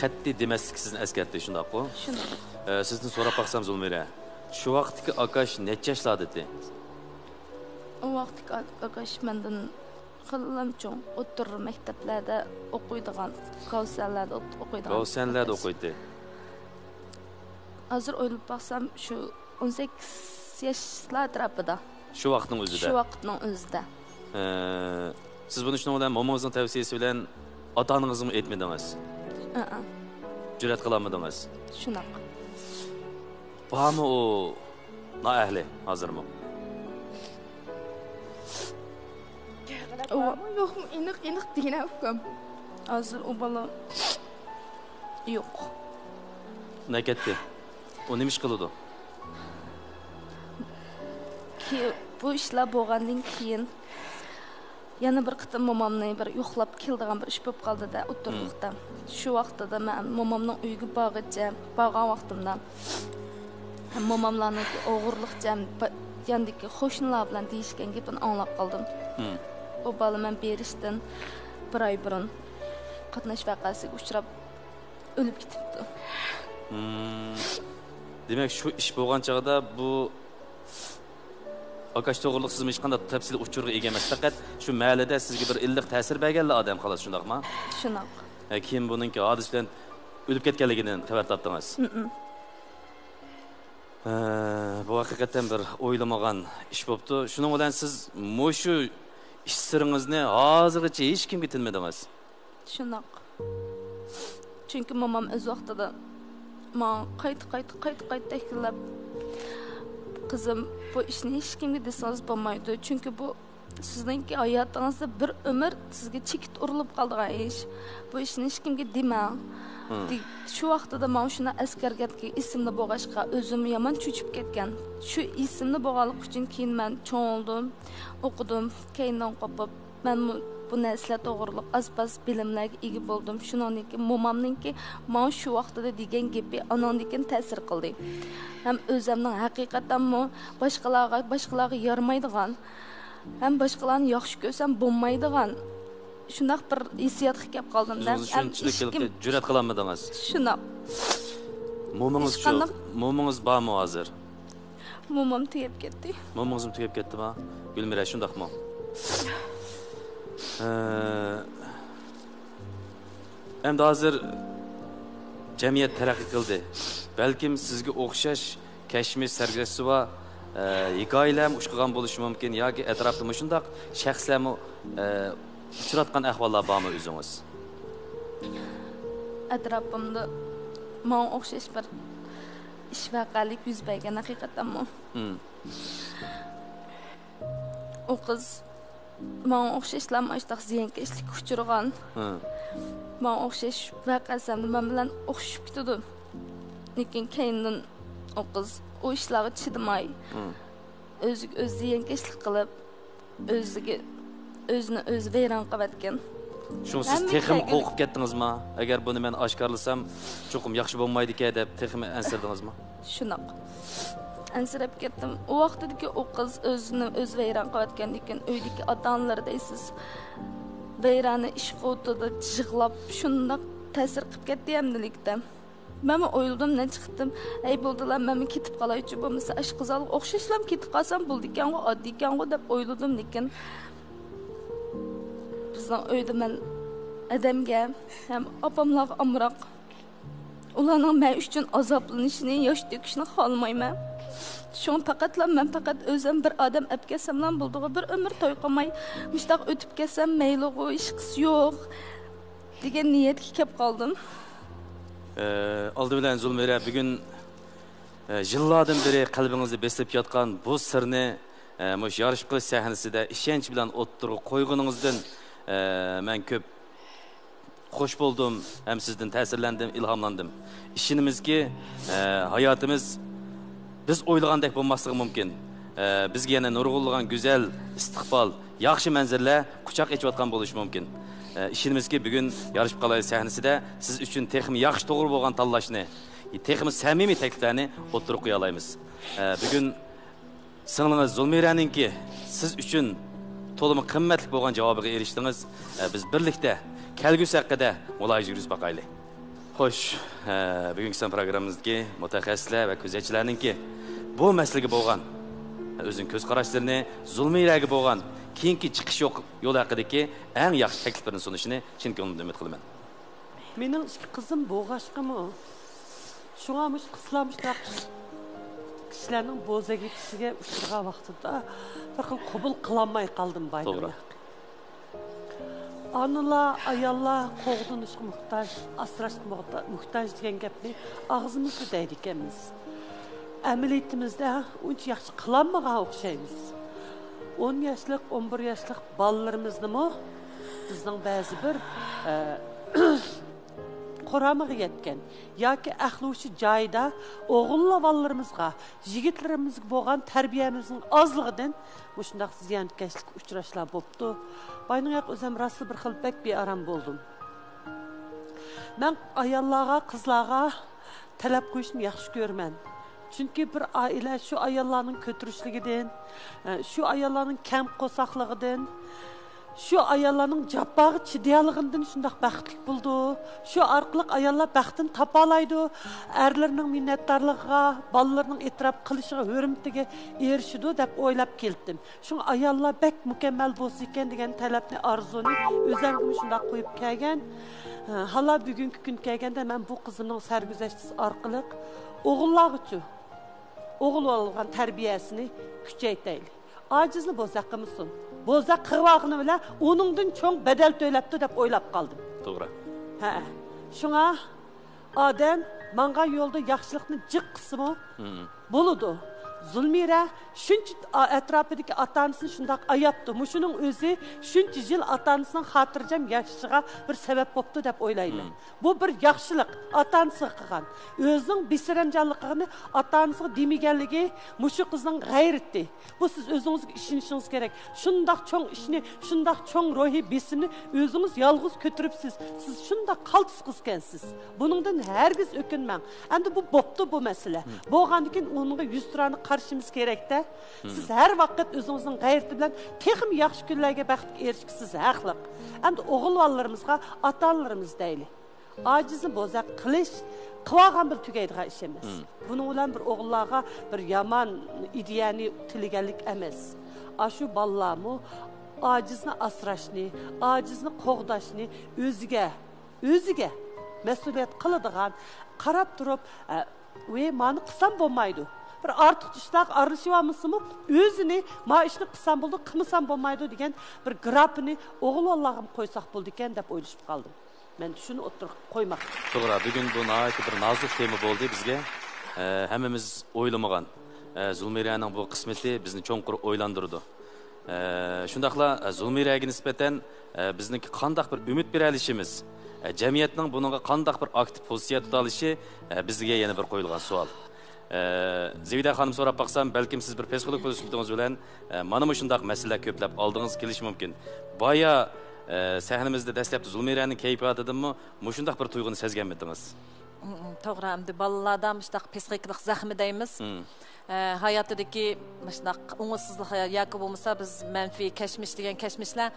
Qat'iy demaslik sizni eskartdi, shundaqmi? Shunday. Sizni so'rab baqsam Zulmira. Shu vaqtdagi akash necha yoshlarda edi? O vaqtdagi akash mendan qilimchon o'tir maktablarda o'qiydigan, Kavsanlarda o'qiydigan. Kavsanlarda o'qiydi. Hozir o'ylab baqsam shu 18 yoshlar atrofida. Shu vaqtning o'zida. Shu vaqtning o'zida. Siz buni shuning bilan momongizning tavsiyasi bilan ota-onangizga aytmadingiz? Jur'at qilolmadingiz? Shunaqa. Bormi u noahli hozirmi? Yo'qmi? Aniq degan ukam. Hozir u bola yo'q. Nakatdi. U nima ish qiladi? Bu ishlar bo'lgandan keyin yana bir qitim momamni bir yo'qlab keldigan bir ish bo'lib qoldi-da o'tirliqda. Shu vaqtida men momamning uyiga borgan vaqtimda momamlarning o'g'irlik jam yandagi qo'shnilar bilan deyishgan gapini anglab qoldim. O bola men berishdan bir oy burun qatnash vaqasiga uchrab o'lib ketibdi. Demak, shu ish bo'lgan chog'da bu Akash to'g'riliq siz hech qanday tafsil uchurga ega emas, faqat shu mahallada sizga bir illiq ta'sir berganlar odam xolos, shundaqmi? Shunaqa. Keyin buningki hodis bilan o'lib ketganligidan xabar topdingiz. Bu haqiqatan bir o'ylamagan ish bo'libdi. Shuning bilan siz shu ish siringizni hozirgacha hech kimga tilmadingiz. Shunaqa. Chunki momam o'z vaqtida men qayta takrorlab qizim bu ishni hech kimga desangiz bo'lmaydi. Chunki bu sizningki hayotingizda bir umr sizga chekit urilib qolgan ish. Bu ishni hech kimga demang. Shu vaqtida men shuni askargatga ismni bo'g'ashqa o'zim yomon cho'chib ketgan. Shu ismni bo'g'alik uchun keyin men cho'ngildim, o'qidim, keyindan qopib men bu narsalar to'g'riliq az-baz bilimlarga ega bo'ldim. Shuningki momamningki men shu vaqtida degan gapi onamnikiga ta'sir qildi. Ham o'zimning haqiqatanmi boshqalarga yarmaydigan, ham boshqalarni yaxshi ko'rsam bo'lmaydigan shunaq bir hissiyotga kelib qoldim-da. Shunchalik jur'at qilolmadingiz. Shunaq. Momongiz bormi hozir? Momam tugab ketdi. Momongizmi tugab ketdimi? Gulmira, shundaqmi? Endi hozir jamiyat taraqqiy qildi. Balkim sizga o'xshash kashmish sarguzashti va hikoyalar ushqagan bo'lishi mumkin yoki atrofda shundoq shaxslarmi uchratgan ahvollar bormi o'zingiz? Atrofimda men o'xshash bir ish vaqalik yuz bergan haqiqatanmi? O qiz men o'xshashlar mana ziyonkashlik uchirgan. Men o'xshash vaqasamni men bilan o'xshashib ketdi. Lekin keyindan o qiz o ishlarga chidamay, o'ziga o'zi ziyonkashlik qilib, o'zini o'zi vayron qilayotgan. Shuni siz texim qo'rqib ketdingizmi? Agar buni men oshkorlasam, cho'qim yaxshi bo'lmaydi-ku deb texim ansirdingizmi? Shunaqa. Ansirab ketdim. O vaqtdagi o qiz o'zini o'zi vayron qilayotgan ekan, uydagi ota-onalar deysiz. Vayroni ish qo'tida jig'lab, shundoq ta'sir qilib ketdi hamdilikda. Men o'yladim, ne chiqdim. Ey bo'ldilar, men ketib qolaychi bo'lmasa, ish qizal o'xshashlam ketib qolsam bo'ldi ekan, oddiy ekan deb o'yladim, lekin bizning uyda men adamga ham opamlarga amroq. Ularning men uchun azoblanishini, yosh to'kishni xohlamayman. Şun men faqat o'zim bir odam olib kelsamdan bo'ldi, bir umr to'y qilmay, mushtaq o'tib kelsam mayligu, ish qis yo'q degan niyatga kelib qoldim. Oldi bilan Zulmira, bugun yillardan beri qalbingizda beslab yotgan bu sirni mush yarışib qilish sahnasida ishonch bilan o'ttirib qo'yganingizdan men ko'p xush bo'ldim, ham sizdan ta'sirlandim, ilhomlandim. İşinimizki hayotimiz biz o'ylagandek bo'lmasligi mumkin. Bizga yana nurg'unlagan go'zal istiqbol, yaxshi manzillar quchoq echayotgan bo'lishi mumkin. İşinimizki bugun yarışib qolay sahnasida siz uchun texmi yaxshi to'g'ri bo'lgan tanlashni, texmi samimiy takliflarni o'ttirib qo'ya olamiz. Bugun singlingiz Zulmiraninki siz uchun to'liq qimmatli bo'lgan javobiga erishdingiz. Biz birlikda kelgusi haqida mulohaza yurib boqaylik. Xo'sh, bugungi son programmamizga mutaxassislar va ko'zatchilarninki bu masalaga bo'lgan o'zining ko'z qarashlarini Zulmiraga bo'lgan keyingi chiqish yo'li haqidagi eng yaxshi takliflarni sunishini chin ko'nglimdan umid qilaman. Mening ikki qizim bo'g'ashqimi? Shungamush qizlamush kishilarning bo'zaga kishiga uchragan vaqtida bir xil qabul qilolmay qoldim To'g'ri. Analar, ayollar qo'g'dinishga muhtoj, asrashga muhtoj degan gapni og'zimizda deydi ekanmiz. Amaliyatimizda uncha yaxshi qilolmagan o'xshaymiz. 10 yoshlik, 11 yoshlik bolalarimizni bizning ba'zi bir Qoramiga yetken yoki ahlushi joyda o'g'il-lavonlarimizga, yigitlarimizga bo'lgan tarbiyamizning ozligidan shundaq ziyonkashlik uchrashlar bo'pti. Bayning yoq o'zim rostli bir xil bek bearam bo'ldim. Men ayollarga, qizlarga talab qo'yishni yaxshi ko'raman. Chunki bir oila shu ayollarning ko'tirishligidan, shu ayollarning kam qo'saqligidan, şu ayollarning jabbağı chidayligidan shundoq baxtli bo'ldi. Shu orqali ayollar baxtini topalaydi. Erlarning minnatdorligiga, bolalarning e'tirof qilishiga, hurmatiga erishidi deb o'ylab keldim. Shu ayollar bek mukammal bo'lsa ekan degan talabni, arzuni o'zimga shundoq qo'yib kelgan. Hala bugungi kun kelganda men bu qizimning sarguzashtisi orqali o'g'illar uchun o'g'il olgan tarbiyasini kuchaytaylik. Acizli bo'lsa qilmasin. Bo'lsa qilvaqini bilan uningdan cho'ng badal to'labdi deb o'ylab qoldim. To'g'ri. Ha. Shunga odam menga yo'lda yaxshilikni jiq qilsimi? Bo'ladi. Zulmira shuncha atrofidagi ota-onasini shundoq ayapti. Mushuning o'zi shuncha yil ota-onasining xotirjam yashashiga bir sabab bo'pti deb o'ylayman. Bu bir yaxshilik ota-onasi qilgan. O'zining bisiramjonligini ota-onasiga demaganligi mushu qizning g'ayrati. Bu siz o'zingizga ishonishingiz kerak. Shundoq cho'ng ishni, shundoq cho'ng ruhiy besimni o'zingiz yolg'iz ko'tiribsiz. Siz shundoq qaltis qizkansiz. Buningdan hargiz o'kinmang. Endi bu bo'pti bu masala. Bo'lgandan keyin uningga 100 turani qarshimiz kerakda. Siz har vaqt o'zingizning g'ayrati bilan texim yaxshi kunlarga baxtga erishsiz haqliq. Endi o'g'il-bolarimizga ota-onalarimiz deyli. Ojizni bo'zaq qilish qilgan bir tugaydigan ish emas. Buning bilan bir o'g'illarga bir yomon ideyani tilganlik emas. Ashu bolalarni ojizni asrashni, ojizni qo'g'dashni o'ziga mas'uliyat qiladigan, qarab turib, "Voy, meni qilsam bo'lmaydi." Bir artıq işlaq aralışıvamısımı özünü ma işini qısam buldu, qımısam bo'lmaydi degan bir grafini o'g'il Allah'ım qo'ysaq bo'ldi ekan deb o'ylashib qoldim. Men shuni o'tirib qo'ymoq. To'g'ri, bugun bu nihoyatda bir nozik tema bo'ldi bizga. Hammamiz o'ylamagan. Zulmiraning bu qismati bizni cho'nqur o'ylantirdi. Shundaqla Zulmiraga nisbatan bizniki qandaq bir umid bera olishimiz, jamiyatning buningga qandaq bir aktiv pozitsiya tuta olishi bizga yana bir qo'yilgan savol. Zivida xanım so'rab baqsam, balkim siz bir psixolog pozitsiyangiz bilan mana bu shundaq masala ko'plab oldingiz kelish mumkin. Boya sahnamizda dastlabki Zulmiraning kayfiyatidanmi mushundaq bir tuyg'uni sezganmidingiz? To'g'ri, endi bolalardan mushtaq psixologik zaxmi deymiz. Hayotidagi mushtaq o'ngsizlik yoki bo'lmasa biz manfiy kashmish degan kashmishlar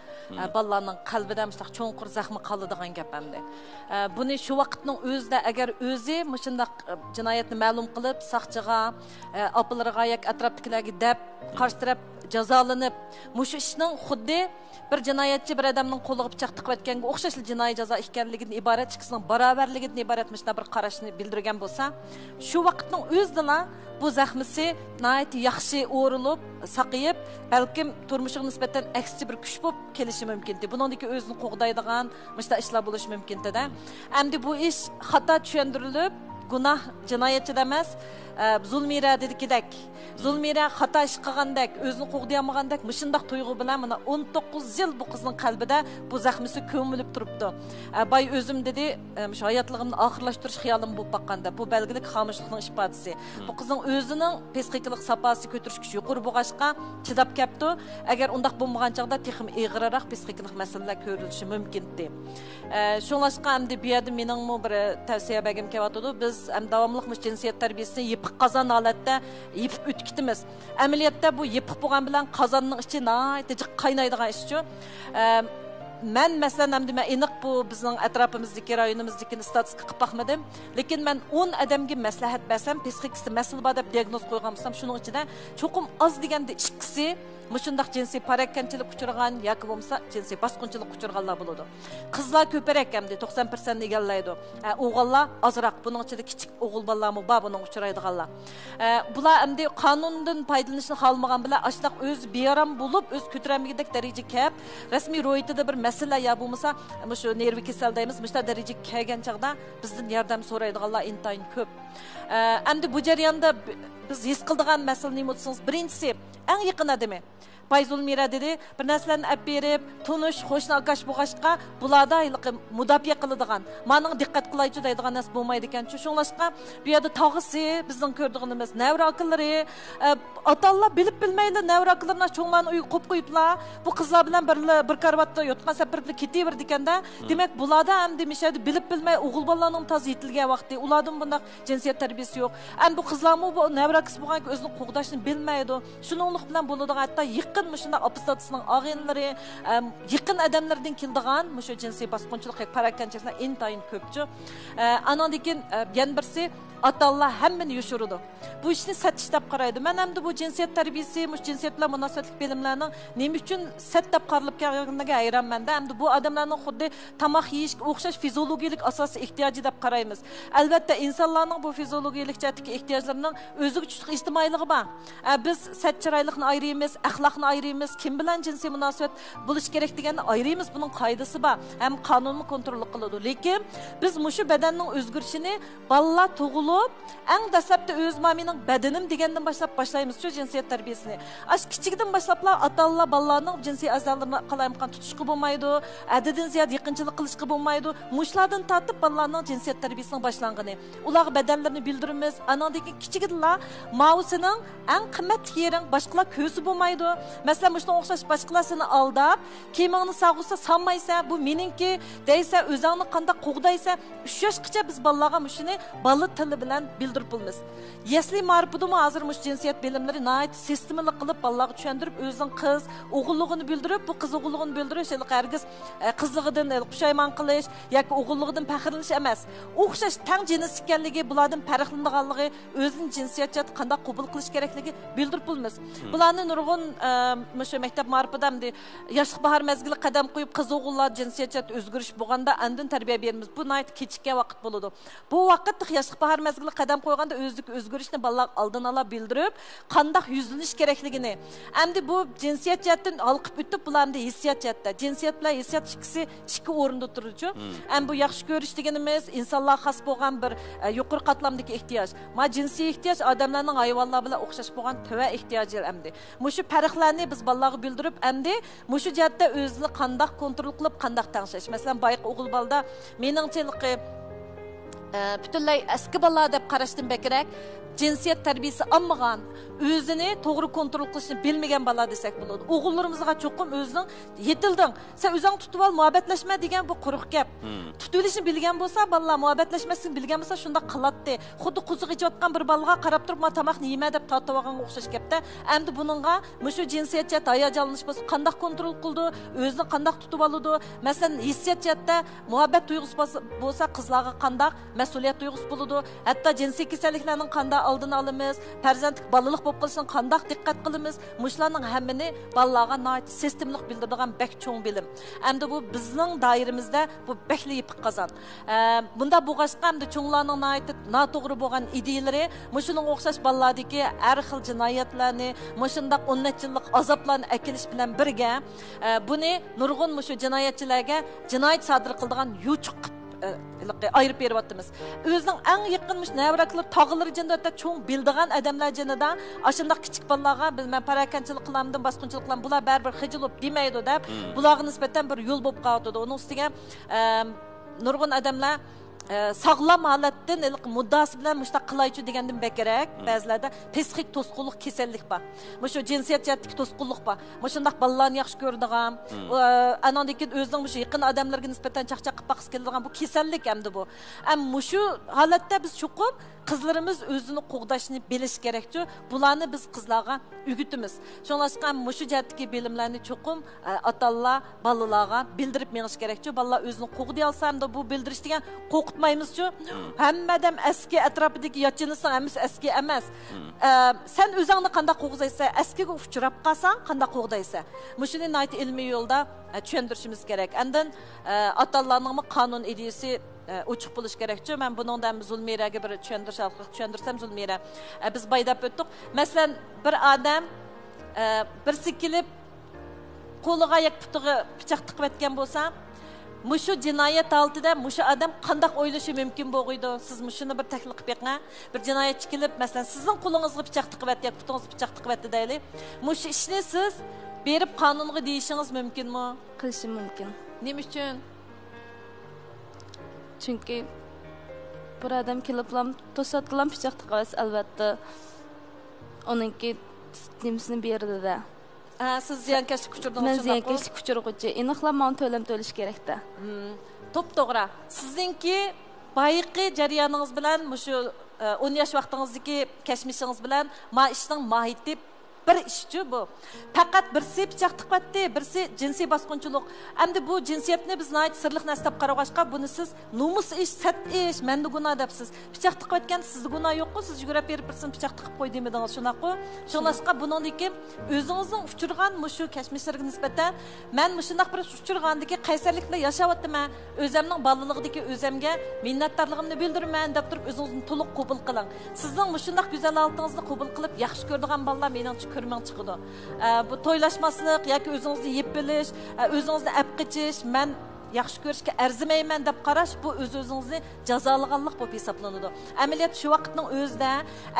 bolalarning qalbida mushtaq cho'nqur zaxmi qoladigan gap endi. Buni shu vaqtning o'zida agar o'zi mushundaq jinoyatni ma'lum qilib, soqchiga, opilariga yoki atrofdagilarga deb qarshi taraf jazolanib, mushu ishning xuddi bir jinoyatchi bir odamning qo'liga pichoq tiqib o'tganga o'xshash jinoiy jazo ekanligidan iborat, ikkisining barobarligidan iborat mana bir qarashni bildirgan bo'lsa, shu vaqtning o'zida bu zaxmisi nihoyat yaxshi o'rilib, saqayib, balkim turmushiga nisbatan aksicha bir kuch bo'lib kelishi mumkin. Buningdagi o'zini qo'g'daydigan mana ishlar bo'lishi mumkin-da. Endi bu ish xato tushuntirilib, gunoh jinoyatchida emas, Zulmira dedikidek, Zulmira xato ish qilgandek, o'zini qo'g'dayolmagandek, mushundaq tuyg'u bilan mana 19 yil bu qizning qalbida bu zaxmisi ko'milib turibdi. Bay o'zim dedi, shu hayotligimni oxirlashtirish xiyolim bo'lib baqqanda, bu belgilik xomushlikning ifodasi. Bu qizning o'zining psixologik saposi ko'tirish kuchi yuqori bo'lg'ashqa chidab kapti. Agar undaq bo'lmagan chaqda texim ig'riroq psixologik masalalar ko'rilishi mumkin-di. Shunlashqa endi bu yerda mening bir tavsiya bergim kelyapti. Biz davomli jinsiyat tarbiyasini yepib qozon holatda yepib o'tkitimiz. Amaliyotda bu yepib bo'lgan bilan qozonning ichi nihoyatda qaynaydigan ish-ku. Men masalan men aniq bu bizning atrofimizdagi rayonimizdagi statistika qilib baxmadim, lekin men 10 odamga maslahat bersam, psixikasi masala bor deb diagnoz qo'ygan bo'lsam, shuning ichida cho'qim oz deganda ikkisi Muşundaq jinsiy parakkanchilik uchragan yoki bo'lmasa jinsiy bosqinchilik uchraganlar bo'ladi. Qizlar ko'proq hamda 90% egallaydi. O'g'illar ozroq, buning ichida kichik o'g'il bolalarmi bor buning uchraydiganlar. Bular hamda qonundan foydalanishni xohlamagan bilan ashlaq o'z bearam bo'lib, o'z ko'taramigidek daraja kep, rasmiy ro'yitida bir masala ya bo'lmasa, shu nervi kasal deymiz, mushta daraja kelgan chaqda bizdan yordam so'raydiganlar intayin ko'p. Hamda bu jarayonda biz his qildigan masala nima bo'lsangiz, birinchisi eng yaqin odami Bayzulmira dedi, bir narsalarni olib berib, tunish, qo'shni akash bo'g'ashqa bularda mudofiya qiladigan, mening diqqat qilaychi deydigan narsa bo'lmaydi ekan. Shunlashqa bu yerda tog'isi bizning ko'rdig'imiz navra akillari, otalar bilib bilmayli navra akillarini cho'nglarni uy qo'yib qo'yiblar. Bu qizlar bilan bir karvatda yotgan safarda ketaverdi ekanda. Demak, bularda ham demishadi bilib bilmay o'g'il bolalarning toz yetilgan vaqti, ulardan bunday jinsiyat tarbiyasi yo'q. Ham bu qizlarmi bu navra qiz bo'lgan o'zini qo'g'dashni bilmaydi. Shuninglik bilan bo'ladigan hatto yaqin müşunda apostolsının ağınları, yakın adamlardan kildiğan, müşu cinsi basqınçılık, parakkançılıklar intayın köpçü. Anandikin yan birisi atallah hemmini yuşurudu. Bu işini satıştab qaraydı. Men hem de bu cinsiyet terbiyesi, cinsiyet bilan münasebetlik bilimlerinin nemi üçün sattab qarılıp kelganligiga hayran menda. Hem de bu adamlarning xuddi tamoq yeyish o'xshash fiziologik asosiy ehtiyoji deb qaraymiz. Albatta insonlarning bu fiziologik jihatdagi ehtiyojlarining o'ziga chuqur ijtimoiyligi bor. Biz sat chiroylikni ayiramiz, axloqni ayiramiz, kim bilan jinsiy munosabat bo'lish kerak deganni ayiramiz. Buning qoidasi bor. Ham qonunni kontrol qiladi. Lekin biz mushu badanning o'zgarishini balla tug'ilib eng dastlabda o'z mamining badanim degandan boshlaymiz shu jinsiyat tarbiyasini. Ash kichikdan boshlablar ota-onalar balalarning jinsiy a'zolarini qalayimqan tutishga bo'lmaydi, adadidan ziyod yaqinchilik qilishga bo'lmaydi. Mushlardan tortib balalarning jinsiyat tarbiyasining boshlangani. Ularga badanlarini bildiramiz. Anandagi kichiklar mavsining eng qimmatli yering boshqalar ko'zi bo'lmaydi. Masalan, mushunga o'xshash boshqalar seni aldab, kiyimingni sog'isa, sanmaysa, bu meningki deysa, o'zingni qanday qo'g'daysa, 3 yoshgacha biz balalarga mushuni balla tili bilan bildirib bo'lamiz. Yasli ma'rifidimi hozir mush jinsiyat bilimlari nayt sistemali qilib balalarga tushuntirib, o'zining qiz o'g'illigini bildirib, bu qiz o'g'illigini bildirish, hargiz qizligidan pushaymon qilish yoki o'g'illigidan faxrlanish emas. O'xshash tang jins ekanligi, bulardan farqlanganligi, o'zining jinsiyatini qanday qabul qilish kerakligi bildirib bo'lamiz. Bularni nurg'un shu maktab ma'rifidamdi yoshlik bahor mezgili qadam qo'yib qiz o'g'illar jinsiyat o'zgarish bo'lganda andin tarbiya beramiz. Bu nayt kechikkan vaqt bo'ladi. Bu vaqt yoshlik bahor mezgili qadam qo'yganda o'zlik o'zgarishni balalar oldin ola bildirib, qanday yuzlanish kerakligini. Endi bu jinsiyat jihatdan olqib o'tib, bularni hissiyat jihatda. Jinsiyat bilan hissiyat ikki o'rinda turuvchi. Ham bu yaxshi ko'rish deganimiz insonlar xos bo'lgan bir yuqori qatlamdagi ehtiyoj. Ma jinsiy ehtiyoj odamlarning hayvonlar bilan o'xshash bo'lgan tava ehtiyoji endi. Mushu farqlarni biz balalarga bildirib, endi mushu jihatda o'zini qanday kontrol qilib, qanday tangshash. Masalan, bayq o'g'il balda meningchiligi butunlay eski balalar deb qarashdan bekrak jinsiyat tarbiyasi olmagan, o'zini to'g'ri kontrol qilishni bilmagan bala desak bo'ladi. O'g'illarimizga cho'qim o'zining yetilding, sen o'zing tutib ol, muhabbatlashma degan bu quruq gap. Tutilishni bilgan bo'lsa, balalar muhabbatlashmasini bilgan bo'lsa, shunda qilatdi. Xuddi quzuq ichayotgan bir balaga qarab turib, "Ma tomoqni yema" deb tortib olganga o'xshash gapda. Endi buningga mushu jinsiyat jihat hayajonlanish bo'lsa, qanday kontrol qildi, o'zini qanday tutib oladi? Masalan, hissiyat jihatda muhabbat tuyg'usi bo'lsa, qizlarga qanday mas'uliyat tuyg'usi bo'ladi? Hatto jinsiy kasalliklarning qanday oldini olamiz, farzandlik balalik bo'lib qolishdan qanday diqqat qilamiz? Mushlarning hammini balalarga nayt sistemlik bildiradigan bek cho'ng bilim. Endi bu bizning doiramizda bu bekli yipiq qozon. Bunda bo'g'ashqa endi cho'nglarning nayt noto'g'ri bo'lgan ideyalari, mushuning o'xshash balalardagi har xil jinoyatlarni, mushundaq 10 yillik azoblarni akilish bilan birga, buni nurg'un mushu jinoyatchilarga jinoyat sodir qiladigan yuchuq ayırıp beriyapmiz. O'zining eng yaqinmish navraklar tog'ilari jinda cho'ng bildigan odamlar jinida ashundaq kichik bolalarga men parakkanchilik qilamdim, bosqinchilik qilam, bular baribir xijilib demaydi deb, bularga nisbatan bir yo'l bo'lib qoldi. Uning ustiga nurg'un odamlar sağlam holatdan muddasi bilan mushtaq qilaychi degandan bekerak ba'zilarda psixik to'sqinlik kasallik bor. Mushu jinsiyat jihatdagi to'sqinlik bor. Mushundaq bolalarni yaxshi ko'radigan, anandikin o'zining mushu yaqin odamlarga nisbatan chaqchaq qilib baqis keladigan bu kasallik hamda bu. Mushu holatda biz cho'qib qizlarimiz o'zini qo'g'dashni bilish kerakchi. Bularni biz qizlarga o'gitimiz. Shunlashqa mushu jihatdagi bilimlarni cho'qim ota-onalar balalarga bildirib menish kerakchi. Balalar o'zini qo'g'day olsa hamda bu bildirish degan qo'q qıpmayımızçu. Həmmədəm əski ətrafıdakı yatçınısın, həmmisi əski emas. Sen özünü qanda qoğdaysa, əskiga uçurab qalsan, qanda qoğdaysa. Muşuni nayt ilmi yolda tushundirishimiz kerak. Andan atallarning qonun ideyasi uçuq buluş gerekçi. Ben bundan Zulmiraga bir tushundirsam Zulmira. Biz baydab o'tdik. Masalan, bir adam birsi kelib qo'liga yak putiga pichoq tiqib etgan bo'lsa, mushu jinoyat oldida mushu odam qanday o'ylashi mumkin bo'lg'iydi? Siz mushuni bir taklif qilib beqing. Bir jinoyatchi kelib, masalan, sizning qo'lingizga pichoq tiqib etdi, yak putingizga pichoq tiqib etdi deylik. Mushu ishni siz berib qonunga deyishingiz mumkinmi? Qilishim mumkin. Nima uchun? Chunki bir odam keliblam to'satqilam pichoq tiqib, albatta oningki nimasini berdi-da. Siz ziyonkashlik kuchurdingiz. Men ziyonkashlik kuchurg'uchi. Aniqlab men to'lish kerak-da. To'g'ri. Sizningki bayiqi jarayoningiz bilan mushu 10 yosh vaqtingizdagi kashmishingiz bilan ma ishning mohiyati bir ishchi bu. Faqat birsi pichoq tiqibdi, birsi jinsiy bosqinchilik. Endi bu jinsiyatni biz nayt sirliq nastab qarag'ashqa buni siz nomus ish, sat ish, menda gunoh debsiz. Pichoq tiqib etgan sizda gunoh yo'q-ku, siz yugurib berib birsin pichoq tiqib qo'y demedingiz, shunaqo. Shunlashqa buningdagi o'zingizning uchirgan mushu kashmishlarga nisbatan men mushundaq bir uchirgandagi qaysarlik bilan yashayapman. O'zimning bolaligidagi o'zimga minnatdorligimni bildiraman deb turib o'zingizni to'liq qabul qiling. Sizning mushundaq go'zal altingizni qabul qilib yaxshi ko'radigan bolalar mening ko'rmang chiqadi. Bu to'ylashmaslik yoki o'zingizni yeb bilish, o'zingizni ap qichish, men yaxshi ko'rishga arzimayman deb qarash bu o'z-o'zingizni jazolaganlik bo'lib hisoblanadi. Amaliyot shu vaqtning o'zida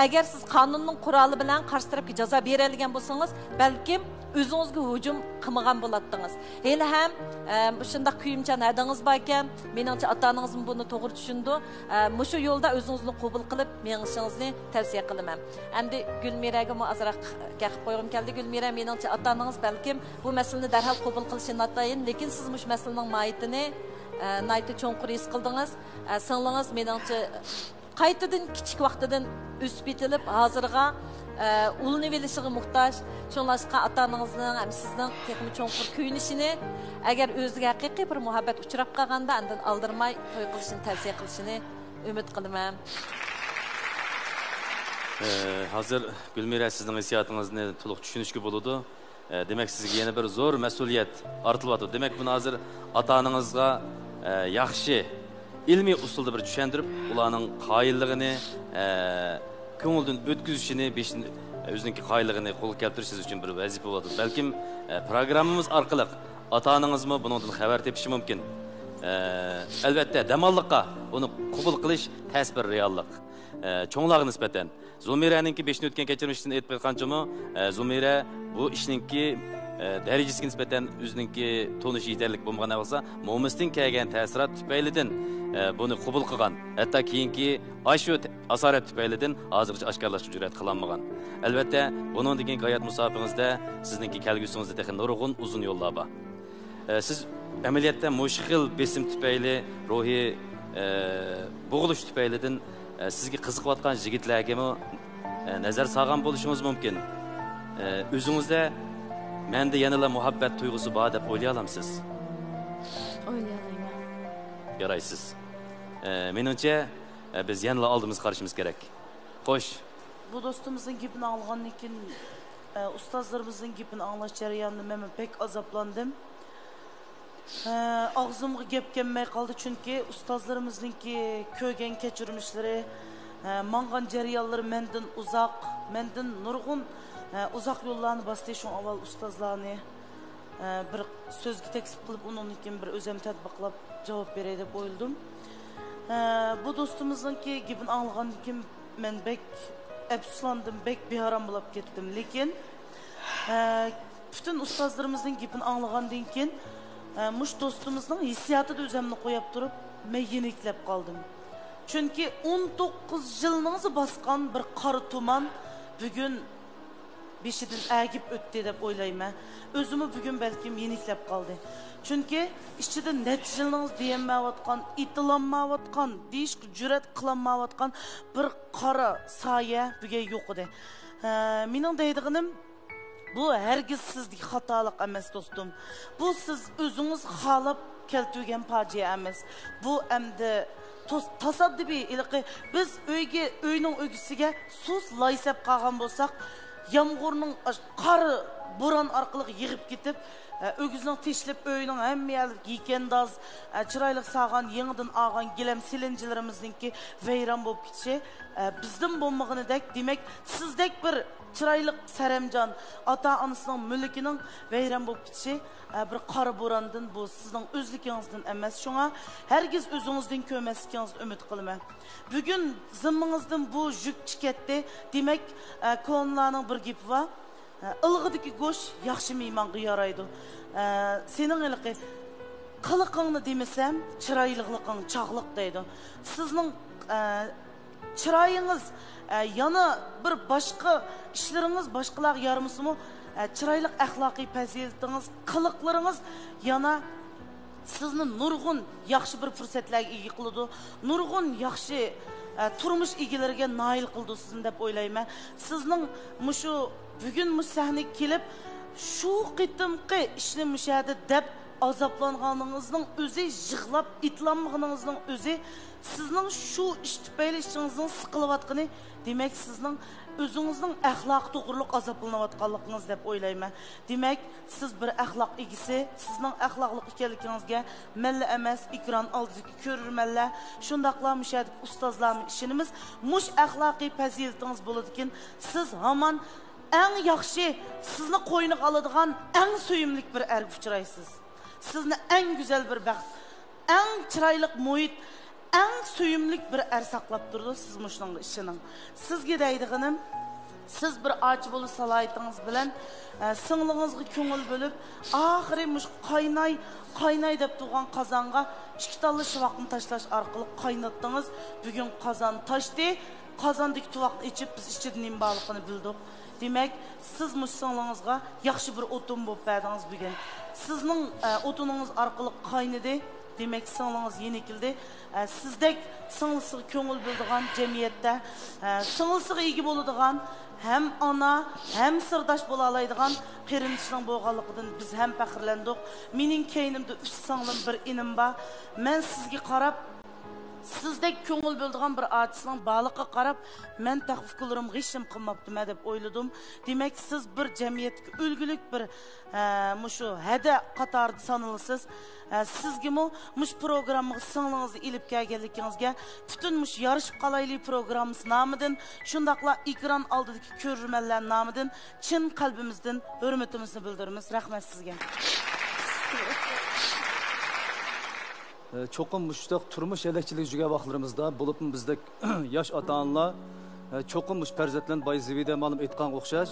agar siz qonunning quroli bilan qarshi tarafga jazo beradigan bo'lsangiz, balkim o'zingizga hujum qilmagan bo'lardingiz. Hali ham shunday kuyimchan adingiz bor ekan, meningcha ota-onangiz buni to'g'ri tushundi. Mushu yo'lda o'zingizni qabul qilib, menishingizni tavsiya qilaman. Endi Gulmiraga azroq gapib qo'ygim keldi. Gulmira, meningcha ota-onangiz balkim bu masalani darhol qabul qilishini natayin, lekin siz mush masalaning mohiyatini nayta cho'nqur his qildingiz. Singlingiz meningcha qaytadan kichik vaqtidan o'sib yetilib, hozirga ulni velishiga muhtoj. Shunlashqa ota-onangizning ham sizning texnik cho'nqur kuyinishini agar o'ziga haqiqiy bir muhabbat uchrab qolganda undan aldirmay to'y qilishini tavsiya qilishini umid qilaman. Hozir Gulmira sizning hissiyotingizni to'liq tushunishga bo'ladi. Demak sizga yana bir zo'r mas'uliyat ortilyapti. Demak buni hozir ota-onangizga yaxshi ilmiy usulda bir tushuntirib, ularning qoyilligini ko'ngildan o'tkazishini, o'zining qoyilligini qo'lga keltirishingiz uchun bir vazifa bo'ladi. Balkim programmamiz orqali ota-onangizmi bundan xabar tepishi mumkin. Albatta, damalliqqa uni qabul qilish tez bir reallik. Cho'nglarga nisbatan Zulmiraninki 5 o'tgan kechirmishdan aytib qo'yganchimi, Zulmira bu ishninki darajasiga nisbatan o'zininki tonish yetarlik bo'lmagan bo'lsa, mo'misdan kelgan ta'sirot tufaylidan buni qabul qilgan. Hatto keyingi shu asorat tufaylidan hozircha oshkorlashga jur'at qilolmagan. Albatta, bundan keyin hayot musofiringizda sizningki kelgusingizda texnik nurg'un uzun yo'llar bor. Siz amaliyotda mushkil besim tufayli, ruhiy bo'g'ilish tufaylidan sizga qiziqayotgan yigitlarga nazar solgan bo'lishingiz mumkin. O'zingizda menda yanada muhabbat tuyg'usi bor deb o'ylay olamsiz? O'ylayman. Yaraysiz. Menimcha biz yanada oldimiz qarashimiz kerak. Xo'sh. Bu do'stimizning gapini olgandan keyin ustozlarimizning gapini anglash jarayonida men pek azoblandim. Og'zimga gap kelmay qoldi chunki ustozlarimizningki ko'rgan kechirmishlari, mangan jarayonlari mendan uzoq, mendan nurg'un uzoq yo'llarni bosdi. Shu avval ustozlarni bir so'zga taklif qilib, undan keyin bir o'zim tadbiqlab javob beray deb o'yladim. Bu do'stimizningki gapini anglagandan keyin men bek afsuslandim, bek beharom bo'lib ketdim. Lekin bütün ustozlarimizning gapini anglagandan keyin mush do'stimizning hissiyotida o'zimni qo'yib turib, men yeniklab qoldim. Chunki 19 yilningizni bosgan bir qora tuman bugun beshidan agib o'tdi deb o'ylayman. O'zimni bugun balkim yeniklab qoldi. Chunki ichida necha yilningiz deyilmayotgan, itilanmayotgan, deyishga jur'at qilinmayotgan bir qora soya bugun yo'q edi. Mening deydiganim bu hergiz sizdeki hatalık emas dostum. Bu siz özünüz xalab keltürgen faciamiz. Bu emdi tasaddibi ilqi biz öyning ögüsiga sus laysap qolgan bo'lsak, yomg'irning qari bo'ron orqali yig'ib ketib, ögüzning teşlip öyning hamma yerlik yekendaz, chiroyli sağan yangidan olgan gilam silinjilarimizningki vayron bo'lib ketishi bizdan bo'lmaganidek, demak sizdek bir chiroyli saramjon ota-onasining mulkining vayron bo'lib ketishi bir qora bo'rondan bu sizning o'zligingizdan emas. Shunga hergiz o'zingizdan ko'masligingizni umid qilaman. Bugun zimmingizdan bu yuk chiqatdi. Demak, ko'nlarning bir gapi bor. Ilg'idagi go'sh yaxshi mehmonga yaraydi. Sening ilqi qiliqingni demasam, chiroyliliging chog'liq deydi. Sizning chiroyingiz yana bir boshqa ishlaringiz boshqalarga yaramasa-mu, chiroyli axloqiy fazilatingiz, qiliqlaringiz yana sizni nurg'un yaxshi bir fursatlarga ega qiladi. Nurg'un yaxshi turmush egalariga nail qildi sizni deb o'ylayman. Sizning mushu bugun sahnaga kelib shu qitimqi ishni mushadi deb azoblanganingizning o'zi, yig'lab itlanmaganingizning o'zi sizning shu ish tufayli ishingizning siqilayotgani, demak sizning o'zingizning axloq to'g'riliq azoblanayotganligingiz deb o'ylayman. Demak, siz bir axloq egisi, sizning axloqli ekanligingizga malla emas, ekran oldidagi ko'rurmanlar, shundaqla mushadi ustozlarning ishimiz, mush axloqiy fazilatingiz bo'ladigan, siz hamon eng yaxshi, sizni qo'yniga oladigan eng suyimlik bir erga uchraysiz. Sizni eng go'zal bir baxt, eng chiroyli muhit, eng suyimlik bir er saqlab turdi siz mushning ishining. Sizga deydiganim, siz bir ochi bo'lib salohiyatıngiz bilan singlingizga ko'ngil bo'lib, oxiri mush qaynay deb turgan qozonga ikki talla shuvoqni tashlash orqali qaynatdingiz. Bugun qozon toshdi, qozondagi tuvoqni ichib biz ichida nima borligini bildik. Demak, siz mushsingizga yaxshi bir o'tin bo'lib berdingiz bugun. Sizning o'tiningiz orqali qaynadi. Demek sınglığınız yenikildi. Sizdek sınglısığı köngül bildiğen cemiyette, sınglısığı iyi boladigan hem ana hem sırdaş bolalaydigan qerinishning bo'lganligidan biz hem faxrlandik. Mening keynimde üst singlim bir inim bor. Men sizga qarab, sizdek köngül bildiğen bir atisinin balıqqa qarab, men taxfiklarim g'ishim qilmabdimi deb o'yladim. Demek siz bir cemiyetga ulgulik bir mushu hada qatorida sanılısınız. Sizga mush programmaga singlingizni ilib kelganligingizga butun mush yarışib qalayli programmamiz nomidan, shundaqla ekran oldidagi ko'rurmanlar nomidan chin qalbimizdan hurmatimizni bildiramiz. Rahmat sizga. Çoxum müştaq turmuş elekçilik jüge vaqtlarımızda bulupmu bizdek yaş ata-onalar çoxum muş farzatlan bay zivide malum etqan o'xshash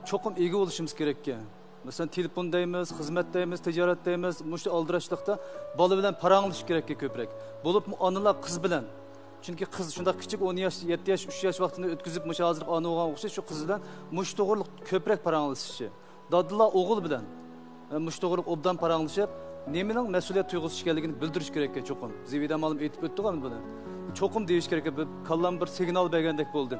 çoxum ega olishimiz kerak ki. Mesela telefon deymiz, hizmet deymiz, ticaret deymiz, muş aldırışlıqda bola bilan paranglish kerak ki ko'proq. Bulupmu onalar qiz bilan. Çünkü qiz shunda kichik 10 yosh, 7 yosh, 3 yosh vaqtini o'tkazib mush hozir ona bo'lgan o'xshash shu qiz bilan mush to'g'riliq ko'proq paranglishishi. Dadlar o'g'il bilan mush to'g'riliq obdan paranglishib nemening mas'uliyat tuyg'usi ekanligini bildirish kerak ki çoxum. Zivida ma'lum etib o'tdi-ku buni. Çoxum deyish kerak ki kallam bir signal bergandek bo'ldi.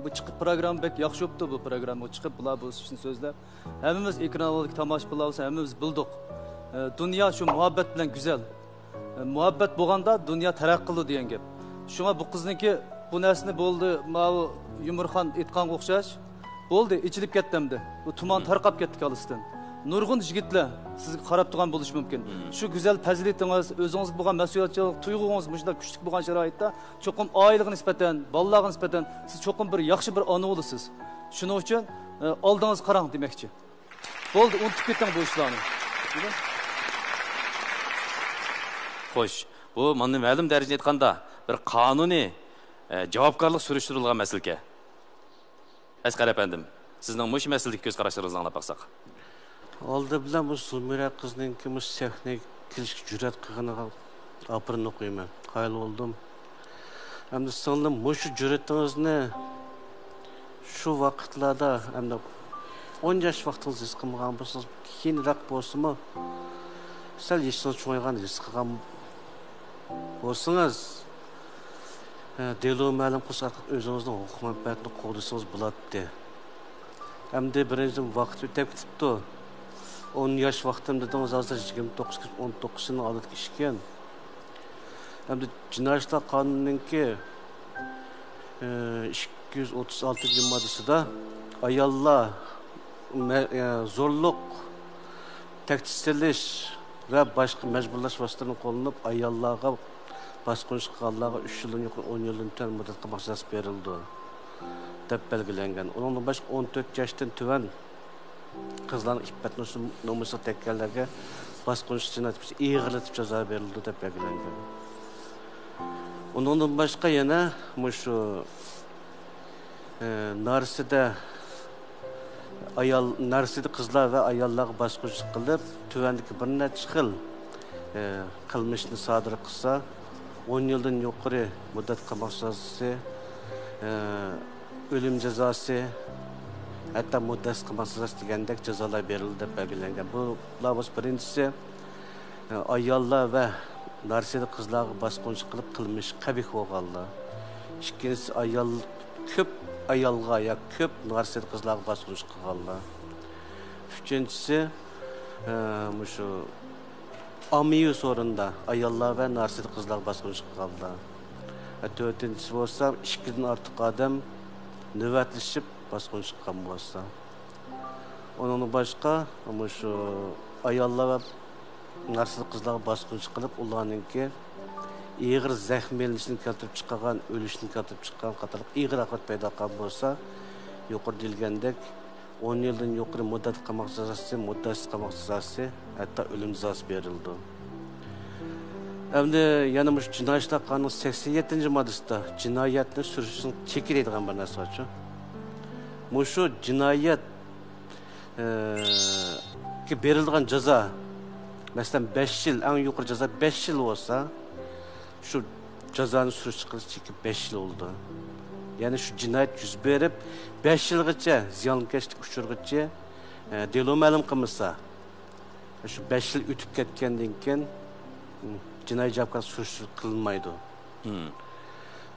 Bu chiqib program bek yaxshi o'pdi bu program. Bu chiqib bular bu ishni so'zlab. Hammamiz ekran oldida tomosha qilamiz, hammamiz bildik. Dünya şu muhabbet bilan güzel. Muhabbet bo'lganda dünya taraqqiy qildi degan gap. Shunga bu qizniki bu narsani bo'ldi, mavu Yumurxon etgan o'xshash bo'ldi, ichilib ketdimdi. Bu tuman tarqab ketdi kalisdan. Nurg'un yigitlar sizga qarab turgan bo'lishi mumkin. Shu go'zal fazilatingiz, o'zingiz bo'lgan mas'uliyatchilik tuyg'ungiz mushunda kuchli bo'lgan sharoitda cho'qim oilaga nisbatan, bolalarga nisbatan siz cho'qim bir yaxshi bir ona bo'lasiz. Shuning uchun oldingiz qarang demoqchi. Bo'ldi, unutib ketding bu ishlarni. Xo'sh, bu mana ma'lum darajada aytganda bir qonuniy javobgarlik surishtirilgan masala. Asqar efendim, sizning mush masalaga ko'z qarashlaringizni anglab baqsaq. Oldu bilen bu Zulmira kızının ki bu sahne kilişki cüret kığına apırını koyayım. Hayal oldum. Hem de sanırım bu şu cüretiniz ne? Şu vakitlarda hem de 10 yaş vaktiniz riskımıgan bulsanız yeni rak bolsun mu? Sel yaşınız çoğaygan riskıgan bolsunuz. Delu məlum qız artıq özünüzün oxuman bətini qoğduysanız bulat de. Hem de birinci vakit ötəb gitibdi. 10 yaş vaqtim dediniz, hazır 29-19 yılın aldık işken. Hem de Cinayet İşleri Kanunu'nunki 236 maddesi da ayalla zorluk, tehdit ve başka mecburlaş vasıtalarının kullanıp ayallarga basqınlıq qilganlarga 3 yıldan yuqori 10 yıldan tön muddatga mahsus berildi deb belgilengan. Onun başqa 14 yaşdan tüven qizlarning iffat nomusi tekkanlarga basqınlıq jinoyati ağırlatib jazo berildi deb belgilengan. Onun başqa yana şu narsida qizlar va ayollarga basqınlıq qilib, tuvandagi bir necha xil qilmishni sodir qilsa 10 yıldan yuqori muddat qamoq jazosi, ölüm jazosi, hatta muddat qamoq jazosi degandek jazolar berildi deb belgilangan. Bular birinchisi ayollar va narsida qizlarga basqınlıq qilib qilmish qabih bo'lganlar. Ikkinchisi ko'p ayolga ya ko'p narsida qizlarga basqınlıq qilganlar. Üçüncüsü şu amiyu sorunda ayollar ve narsida qizlar basqınlıq qilganlar. Dördüncüsü olsa 2'den artıq adam növbətlişib basqınlıq qilgan bo'lsa. Onun başqa şu ayollar ve narsida qizlarga basqınlıq qilib ularninki ağır zahmelenishini keltirib chiqqan, ölüşünü keltirib chiqqan qatorliq ağır oqibat paydo qilgan bo'lsa, yuqori deyilgandek 10 yıldan yuqori muddat qamoq jazosi, muddatsiz qamoq jazosi, hatta ölüm jazosi berildi. Endi yana bu Jinoyat İşleri Kanunu 87. maddesida jinoyatni surishni cheklaydigan bir narsa bor. Mushu jinoyat ki berilgan jazo, masalan 5 yil, eng yuqori jazo 5 yil bo'lsa, şu jazoni surish qilish chekib 5 yil oldu. Yani şu cinayet yüz berip 5 yılgacha ziyonkashlik uchurgacha delo ma'lum qilmasa, şu 5 yil o'tib ketgandan keyin jinoiy javobgarlik surishtiruv qilinmaydi.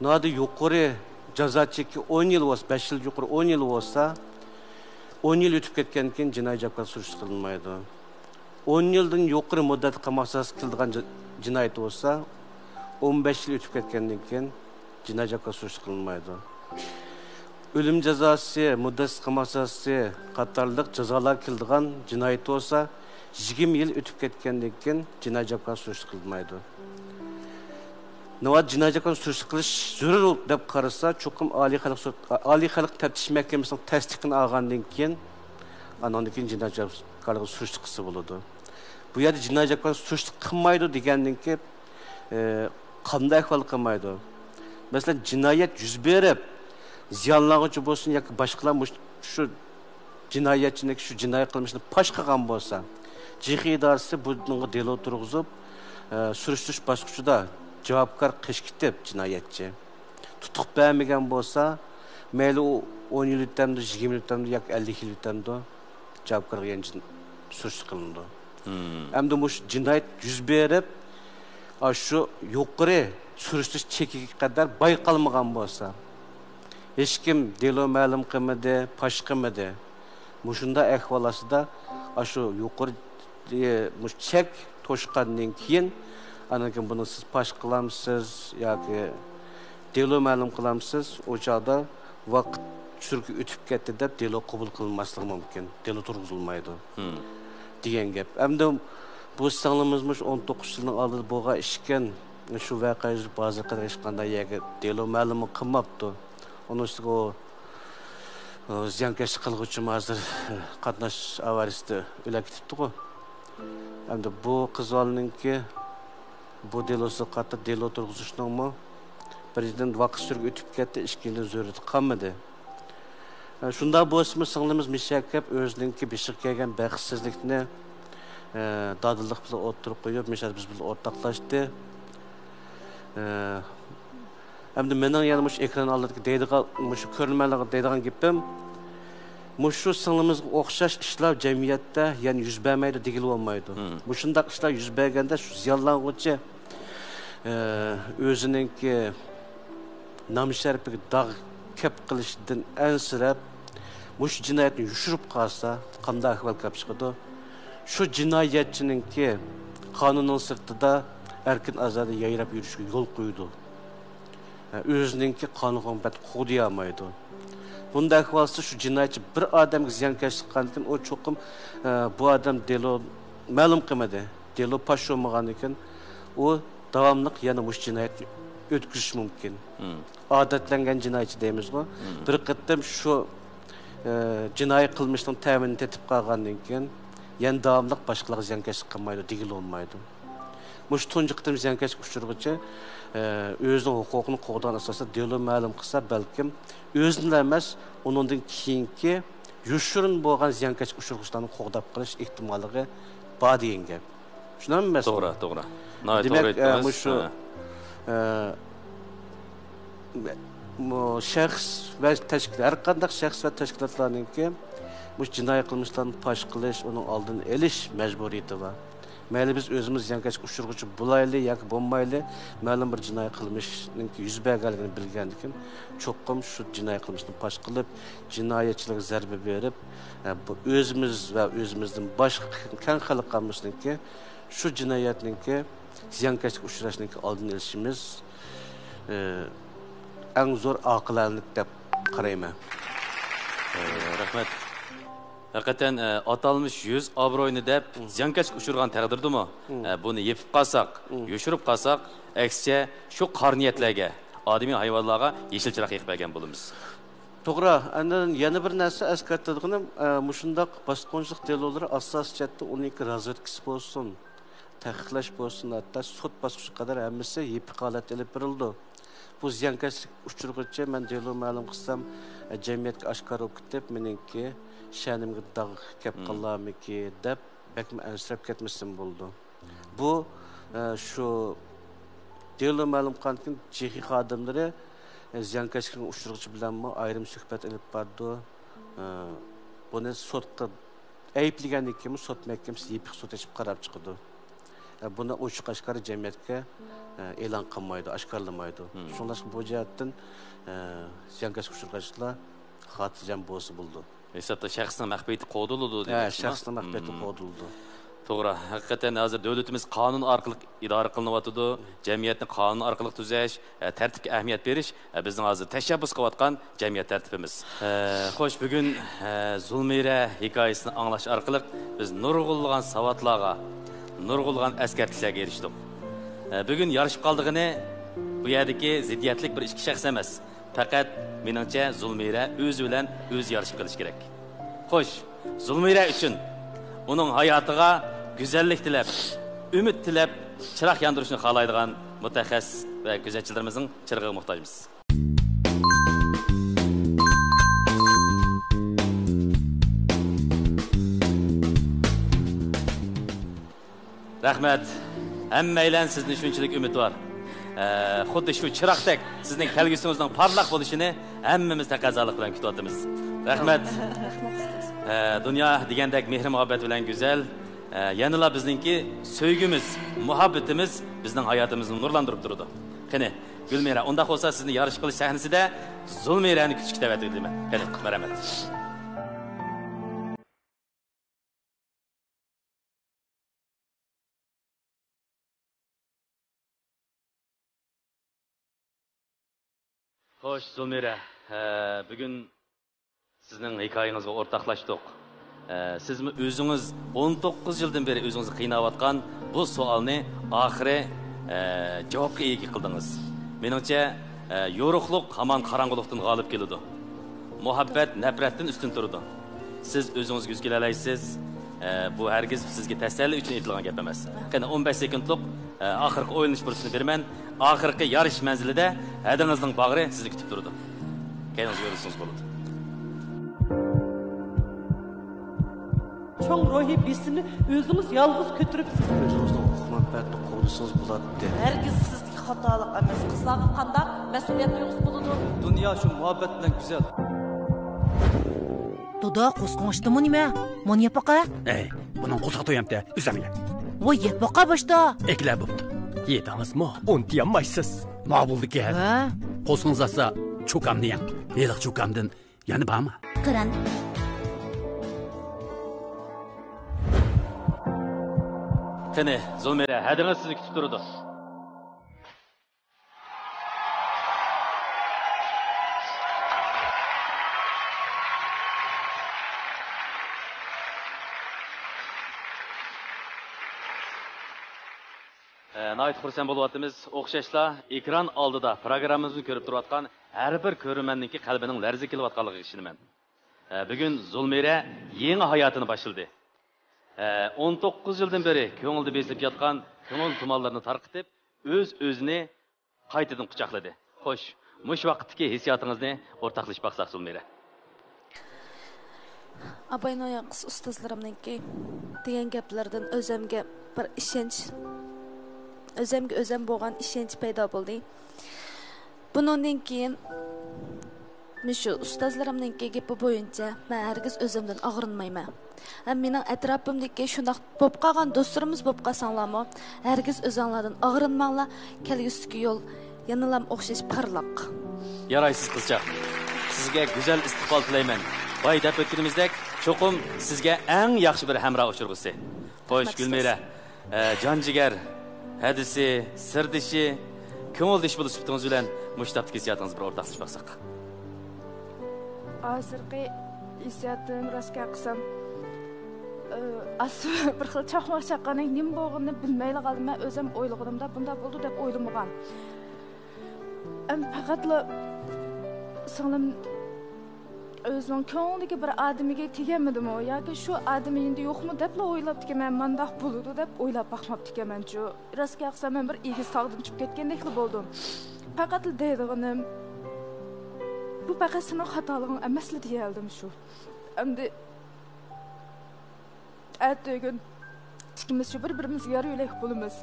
Nada yuqori jazo cheki 10 yil bo'lsa, 5 yil yuqori 10 yil bo'lsa, 10 yil o'tib ketgandan keyin jinoiy javobgarlik surishtiruv qilinmaydi. 10 yildan yuqori muddat qamoq jazosi qilingan jinoyat bo'lsa, 15 yil o'tib ketgandan keyin jinoiy javobgarlik surishtiruv qilinmaydi. Ölüm cezası, muddatsiz qamoq jazosi qatorliq jazolar qilingan jinoyat bo'lsa, 20 yil o'tib ketgandan keyin jinoiy javobgarlik surishtiruv qilinmaydi. Navbat jinoiy javobgarlik surishtiruv qilish zarur deb qarasa, cho'qim Oliy xalq taftish mahkamasining tasdiqini olgandan keyin andan keyin jinoiy javobgarlik surishtiruv qilsa bo'ladi. Bu yerda jinoiy javobgarlik surishtiruv qilmaydi degandan keyin qanday ahvol qilmaydi? Masalan, jinoyat yuz berib ziyonlanuvchi bo'lsin yoki boshqalar shu jinoyatchining shu jinoyat qilmishni fosh qilgan bo'lsa, jihi idorasi bunga delo turg'izib, surishtirish bosqichida javobgar qilishkitib jinoyatchi tutuq bermagan bo'lsa, mayli 10 yil o'tadi, 20 yil o'tadi yoki 50 yil o'tadi, javobgarga yana surishtiruv qilindi. Hamda bu jinoyat yuz berib, şu yuqori surishtirish chekiga qadar bayqalmagan bo'lsa, hech kim delo ma'lum qilmadi, fosh qilmadi. Mushunda ahvol ostida shu yuqori chek to'shqandan keyin anakin buni siz fosh qilamsiz yoki delo ma'lum qilamsiz, o chog'da vaqt surki o'tib ketdi deb delo qabul qilinmasligi mumkin. Delo turg'izilmaydi degan gap. Hamda bu singlimizmiş 19 yılın aldı boğa işken şu vakayı bazı kadar işkanda yege delo ma'lumu qilmabdi. Onun üstüne o ziyonkashlik qilguvchi mazir qatnash avariyasida o'lib ketibdi ku. Hamda bu qizlarninki bu delosi qattiq delo turg'izishninmi prezident vaqt surib o'tib ketdi, ishkildan zarurati qolmadi. Shunda bo'lsa singlimiz Mishakab o'zininki beshiq kelgan baxtsizlikni dadillik bilan o'tirib qo'yib, biz bilan o'rtoqlashdi. Hamda mening yana mush ekran oldidagi deydigan mush ko'rmanlarga deydigan gapim, mushu singlimizga o'xshash ishlar jamiyatda yana yuz bermaydi degil olmaydi. Bu shunday ishlar yuz berganda shu ziyonlanuvchi o'zininki nom sharifiga dog' kep qilishdan ansirab mush jinoyatni yushirib qolsa, qanday ahvol kelib chiqadi? şu cinayetçininki kanunun sırtında erkin azada yayrap yürüyüşü yol koydu. Özününki kanun bet qo'llamaydi. Bunda ahvolda şu cinayetçi bir odamga ziyonkashlik qilgan, o cho'qim bu odam delo ma'lum qilmadi. Delo pash bo'lmagan ekan, o davomli yana mush jinoyatni o'tkazish mumkin. Odatlangan jinoyatchi deymiz-ku. Bir qattam shu jinoiy qilmishning ta'minini tetib qolgandan keyin yana davomli boshqalarga ziyonkashlik qilmaydi, degil olmaydi. Mush tunji qitim ziyonkashlik uchurg'ichi özünün hukukunu qo'g'dan asosida delo ma'lum qilsa, balkim o'zini emas, uningdan keyingi yoshirin bo'lgan ziyonkashlik uchurg'ichlarni qo'g'dab qilish ehtimoligi bor degan gap. Shunami emas? To'g'ri. Demak, shu shaxs va tashkilot, har qanday shaxs va tashkilotlarningki bu jinoiy qilmishlarni fosh qilish, uning oldini olish majburiyati bor. Mayli biz o'zimiz ziyonkashlik uchurg'ichi bo'layli yoki bo'lmayli, ma'lum bir jinoiy qilmishning yuz berganligini bilgandan keyin cho'qqim shu jinoiy qilmishni fosh qilib, jinoyatchilarga zarba berib, bu o'zimiz va o'zimizdan boshqa keng xalqimizninki shu jinoyatninki ziyonkashlik uchrashninki oldini olishimiz eng zo'r oqilanlik deb qarayman. Rahmat. Hakikaten atalmış yüz obro'yni deb ziyonkashlik uchirgan taqdirdimi? Buni yepib qalsak, yoshirib qalsak, aksicha shu qarniyatlarga, odamiy hayvonlarga yeshil chiroq yoqib bergan bo'lamiz. To'g'ri, andan yana bir narsa eskartadiganim, mushundaq bosqinchilik delolari asosiyatda uning razvedkasi bo'lsin, taqiqlash bo'lsin, hatto sud bosqichiga qadar hammasi yepib holat olib berildi. Bu ziyonkashlik uchirg'ichi men delo ma'lum qilsam, jamiyatga oshkor bo'lib ketib, meningki sha'nimga dog' kelib qolarmiki deb bakma ansirab ketmasam bo'ldi. Bu shu delo ma'lum qilgan chexiy xodimlari ziyonkashlikning uchirg'ichi bilanmi ayrim suhbat olib bordi. Buni sudga ayblagandan keyin sud mahkamasi yepib sud ochib qarab chiqdi. Buni ochiq oshkora jamiyatga e'lon qilmaydi, oshkorlamaydi. Shundan bu jihatdan ziyonkashlik uchirg'ichilar xotirjam bo'lsa bo'ldi. Hesapta şahsın mahbiyeti qo'duldu demek. Şahsın mahbiyeti qo'duldu. To'g'ri. Hakikaten hozir davlatimiz qonun orqali idora qilinyapti. Jamiyatni qonun orqali tuzash, tartibga ahamiyat berish bizning hozir tashabbus qilayotgan jamiyat tartibimiz. Xo'sh, bugun Zulmira hikoyasini anglash orqali biz nurg'ulg'an savatlarga, nurg'ulg'an askarliklarga erishdik. Bugun yarışib qoldig'ini bu yerdagi ziddiyatlik bir ikki shaxs emas. Faqat meningcha Zulmira o'zi bilan o'zi yarışib qilish kerak. Xo'sh, Zulmira uchun uning hayotiga go'zallik tilab, umid tilab, chiroq yondirishni xohlaydigan mutaxassis va kuzatchilarimizning chirog'iga muhtojmiz. Rahmat. Hammaylar sizning shunchalik umid bor. Xuddi shu chiroqdek sizning kelgusingizning parlaq bo'lishini hammamiz taqozolik bilan kutyapmiz. Rahmat. Dunyo degandek mehr muhabbat bilan go'zal. Yanıla bizningki sevgimiz, muhabbetimiz bizning hayotimizni nurlantirib turadi. Qani, Gulmira, unda bo'lsa sizni yarış qilish sahnasida Zulmirani kutishga da'vat etaman. Qani, marhamat. Xo'sh, Zulmira, bugun sizning hikoyangizga o'rtoqlashdik. Sizmi o'zingiz 19 yildan beri o'zingizni qiynayotgan bu savolni oxiri javobga ega qildingiz. Meningcha, yo'ruqlik hamon qorong'ulikdan g'olib keladi. Muhabbat nafratdan ustun turadi. Siz o'zingizga yuz kela olasiz. Bu hargiz sizga tasalli uchun aytilgan gap emas. Qani 15 sekundlik oxirgi o'ylanish fursatini beraman. Oxirgi yarış manzilida hadingizning bag'ri sizni kutib turadi. Kendiniz görürsünüz bo'ladi. Çoğ ruhi besini özünüz yalnız götürüp siz Özünüzün muhabbetini qo'llasangiz bo'ladi. Herkes sizdeki hatalık emas. Qizlarga qanday mas'uliyat tuyg'usi bo'ladi? Dünya şu muhabbet bilan güzel. Doda qo'sqonchimi nima? Mon yapaqa? Bunun qo'zg'atoyamda uzamga. Voy yapaqa boshda. Ekla bo'pti. Yedingizmi? Onu deyolmaysiz. Nima bo'ldi ki? Ha? Qo'sqingiz asa cho'kamni ham. Eliq cho'kamdan yana bormi? Qiran. Qani, Zulmira, hadingiz sizni kutib turdi. Nəhayət xursand bo'lyapmiz. O'xshashla ekran oldida programmamizni ko'rib turayotgan har bir ko'rmanninki qalbining larzi kelayotganligiga ishonaman. Bugun Zulmira yangi hayotini boshladi. 19 yildan beri ko'ngilda besilib yotgan ko'ngil tumanlarini tarqitib, o'zini qaytadan quchoqladi. Xo'sh, mush vaqtdagi hissiyotingizni o'rtoqlashib baqsaq Zulmira. Abaynoya qız ustozlarimningki degan gaplardan o'zimga bir ishonch o'zim bo'lgan ishonch paydo bo'ldi. Bundan keyin shu ustozlarimning gapi bo'yicha men hargiz o'zimdan og'rinmayman. Ham mening atrofimdagi shunday bo'lib qolgan do'stlarimiz bo'lib qolsanglarmi, hargiz o'zinglardan og'rinmanglar. Kelgusidagi yo'l yanalam o'xshash parlaq. Yaraysiz qizchaq. Sizga go'zal istiqbol tilayman. Voy deb o'tganimizdek, cho'qim sizga eng yaxshi bir hamroh uchurg'isi. Xo'sh, Gulmira, jon-jigar, hadisi, sirdishi, ko'ngildish bo'lib chiqdingiz bilan mushtaqlik hissiyotingiz bir o'rtoqlashib baqsaq. Hozirgi hissiyotim rostga qilsam, asli bir xil chaqmoq chaqqaning nima bo'lganini bilmayli qoldim. Men o'zim o'ylaganimda bunda bo'ldi deb o'ylamagan. Faqatla singlim o'zining ko'ngliga bir odamiga teganmidim o yoki shu odam endi yo'qmi deb o'ylabdiki, men mendaq bo'ladi deb o'ylab baxmabdikaman-chu. Rostga qilsam men bir egiz tog'dan chiqib ketgandek bo'ldim. Faqat deydiganim bu faqat sening xatoliging emasli deyaldim shu. Endi atgan ikimiz shu bir-birimizga yar yo'lak bo'lamiz.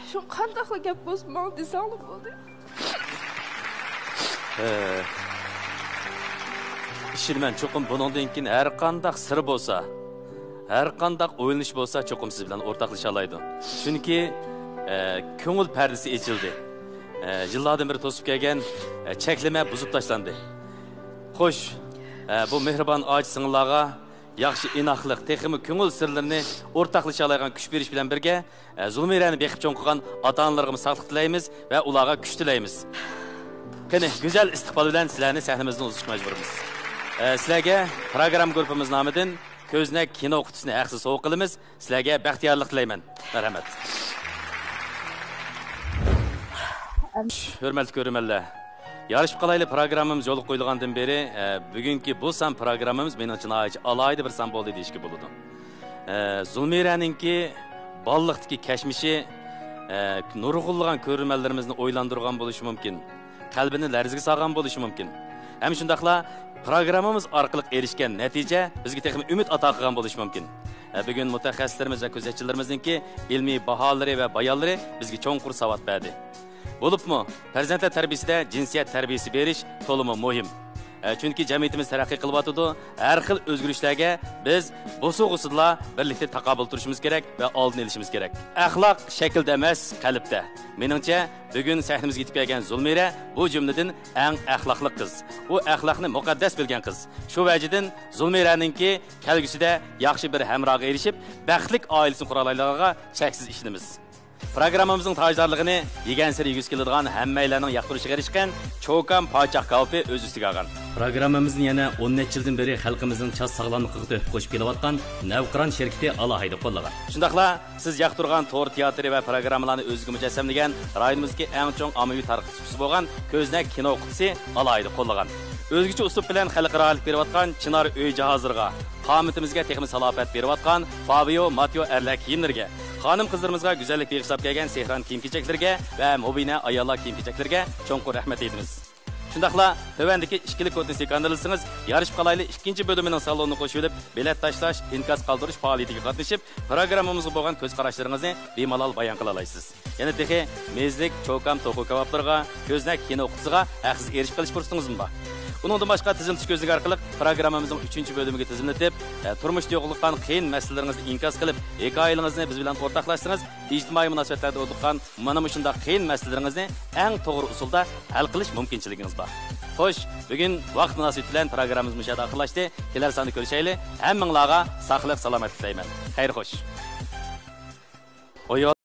Shu qanday gap bo'lsa desang bo'ldi. İşirmen çoxum bunundan keyin har qandaq sir bo'lsa, har qandaq o'yinish bo'lsa, çoxum siz bilan o'rtoqlasha oladi. Chunki ko'ngil pardasi ochildi. Yillardan beri to'sib kelgan cheklama buzib tashlandi. Xo'sh, bu mehribon ojiz singillarga yaxshi inoqlik, texmi ko'ngil sirlarini o'rtoqlasha oladigan kuch berish bilan birga Zulmirani beqib cho'ng qilgan ota-onalarga sog'lik tilaymiz va ularga kuch tilaymiz. Qani, go'zal istiqbol bilan sizlarni sahnamizdan uzishga majburmiz. Sizlarga program guruhimiz nomidan Ko'znak kino qutisini haqsiz sovg'a qilamiz. Sizlarga baxtiyorlik tilayman. Rahmat. Hurmatli ko'ruvchilar, yarışib qalayli programmamiz yo'l qo'yilgandan beri bugungi bu san programmamiz men uchun alohida bir san bo'ldi deyishga bo'ladi. Zulmiraninki balliqdagi kashmishi nurg'ulg'an ko'ruvchilarimizni o'ylantirgan bo'lishi mumkin. Qalbini larziga solgan bo'lishi mumkin. Hem shundaqla programmamiz orqali erishgan natija bizga texnik umid ato qilgan bo'lishi mumkin. Bugun mutaxassislarimiz va ko'zatchilarimizninki ilmiy baholari va bayonlari bizga cho'nqur savat berdi. Bo'libmi, farzandlar tarbiyasida jinsiyat tarbiyasi berish to'liq muhim. Chunki jamiyatimiz taraqqiy qilyotdi. Har xil o'zgarishlarga biz bo'suq-usullar birlikda taqobil turishimiz kerak va oldin olishimiz kerak. Axloq shaklda emas, qalbda. Meningcha, bugun sahnamizga yetib kelgan Zulmira bu jumladan eng axloqli qiz. U axloqni muqaddas bilgan qiz. Shu vajidan Zulmiraninki kelgusida yaxshi bir hamrohga erishib, baxtli oilasini qura oladiganiga cheksiz ishonamiz. Programmamızın tajdorligini yegan sir yuz keladigan hammalarning yoqtirishiga erishgan Cho'kam Poychoq Kaffe o'z ustiga olgan. Programmamizni yana 10 necha yildan beri xalqimizning chas sog'lomligiga to'p qo'shib kelayotgan Navqiron sherkiti alohida qo'llagan. Shundaqla siz yoqtirgan to'r teatri va programmalarni o'ziga mujassamlagan rayonimizdagi eng chong ommaviy tarqatuvchisi bo'lgan Ko'znak kino qutisi alohida qo'llagan. O'zgacha usul bilan xalqarolik berayotgan Chinar uy jihozlariga, qomatimizga texnik salofat berayotgan Fabio Mateo erlar kiyimlarga, xonim qizlarimizga go'zallik behisob kelgan Sehron kiyim-kechaklarga va Mubina ayollar kiyim-kechaklarga cho'nqur rahmat aytamiz. Shundaqla tövendeki işkilik kodunu sekandalırsınız, yarışıp qalaylı ikinci bölümünün salonunu qo'shilib, bilet tashlash, inkaz qaldırış faoliyatiga qatnashib, programmamızga bo'lgan ko'z qarashlaringizni bemalol bayon qila olasiz. Yana tehi mezlik, Cho'kam to'qu kebablarga, Ko'znak kino qutisiga haqsiz erishib qilish fursatingiz bor. Bundan başqa tizimtish ko'zligi orqali programmamizning 3-bölümüge tizimlatib, turmushda yo'qliqqan qiyin masalalarni inkaz qilib, hikoyalaringizni biz bilan o'rtoqlashsangiz, ijtimoiy munosabatlarda o'tgan mana shunday qiyin masalalarni eng to'g'ri usulda hal qilish mumkinchiligingiz bor. Xo'sh, bugun vaqt munosabati bilan programmamiz mushada oxirlashdi. Kelar sonni ko'rishaylik. Hammanglarga sog'lik, salomatlik tilayman. Xayr xo'sh. Ayol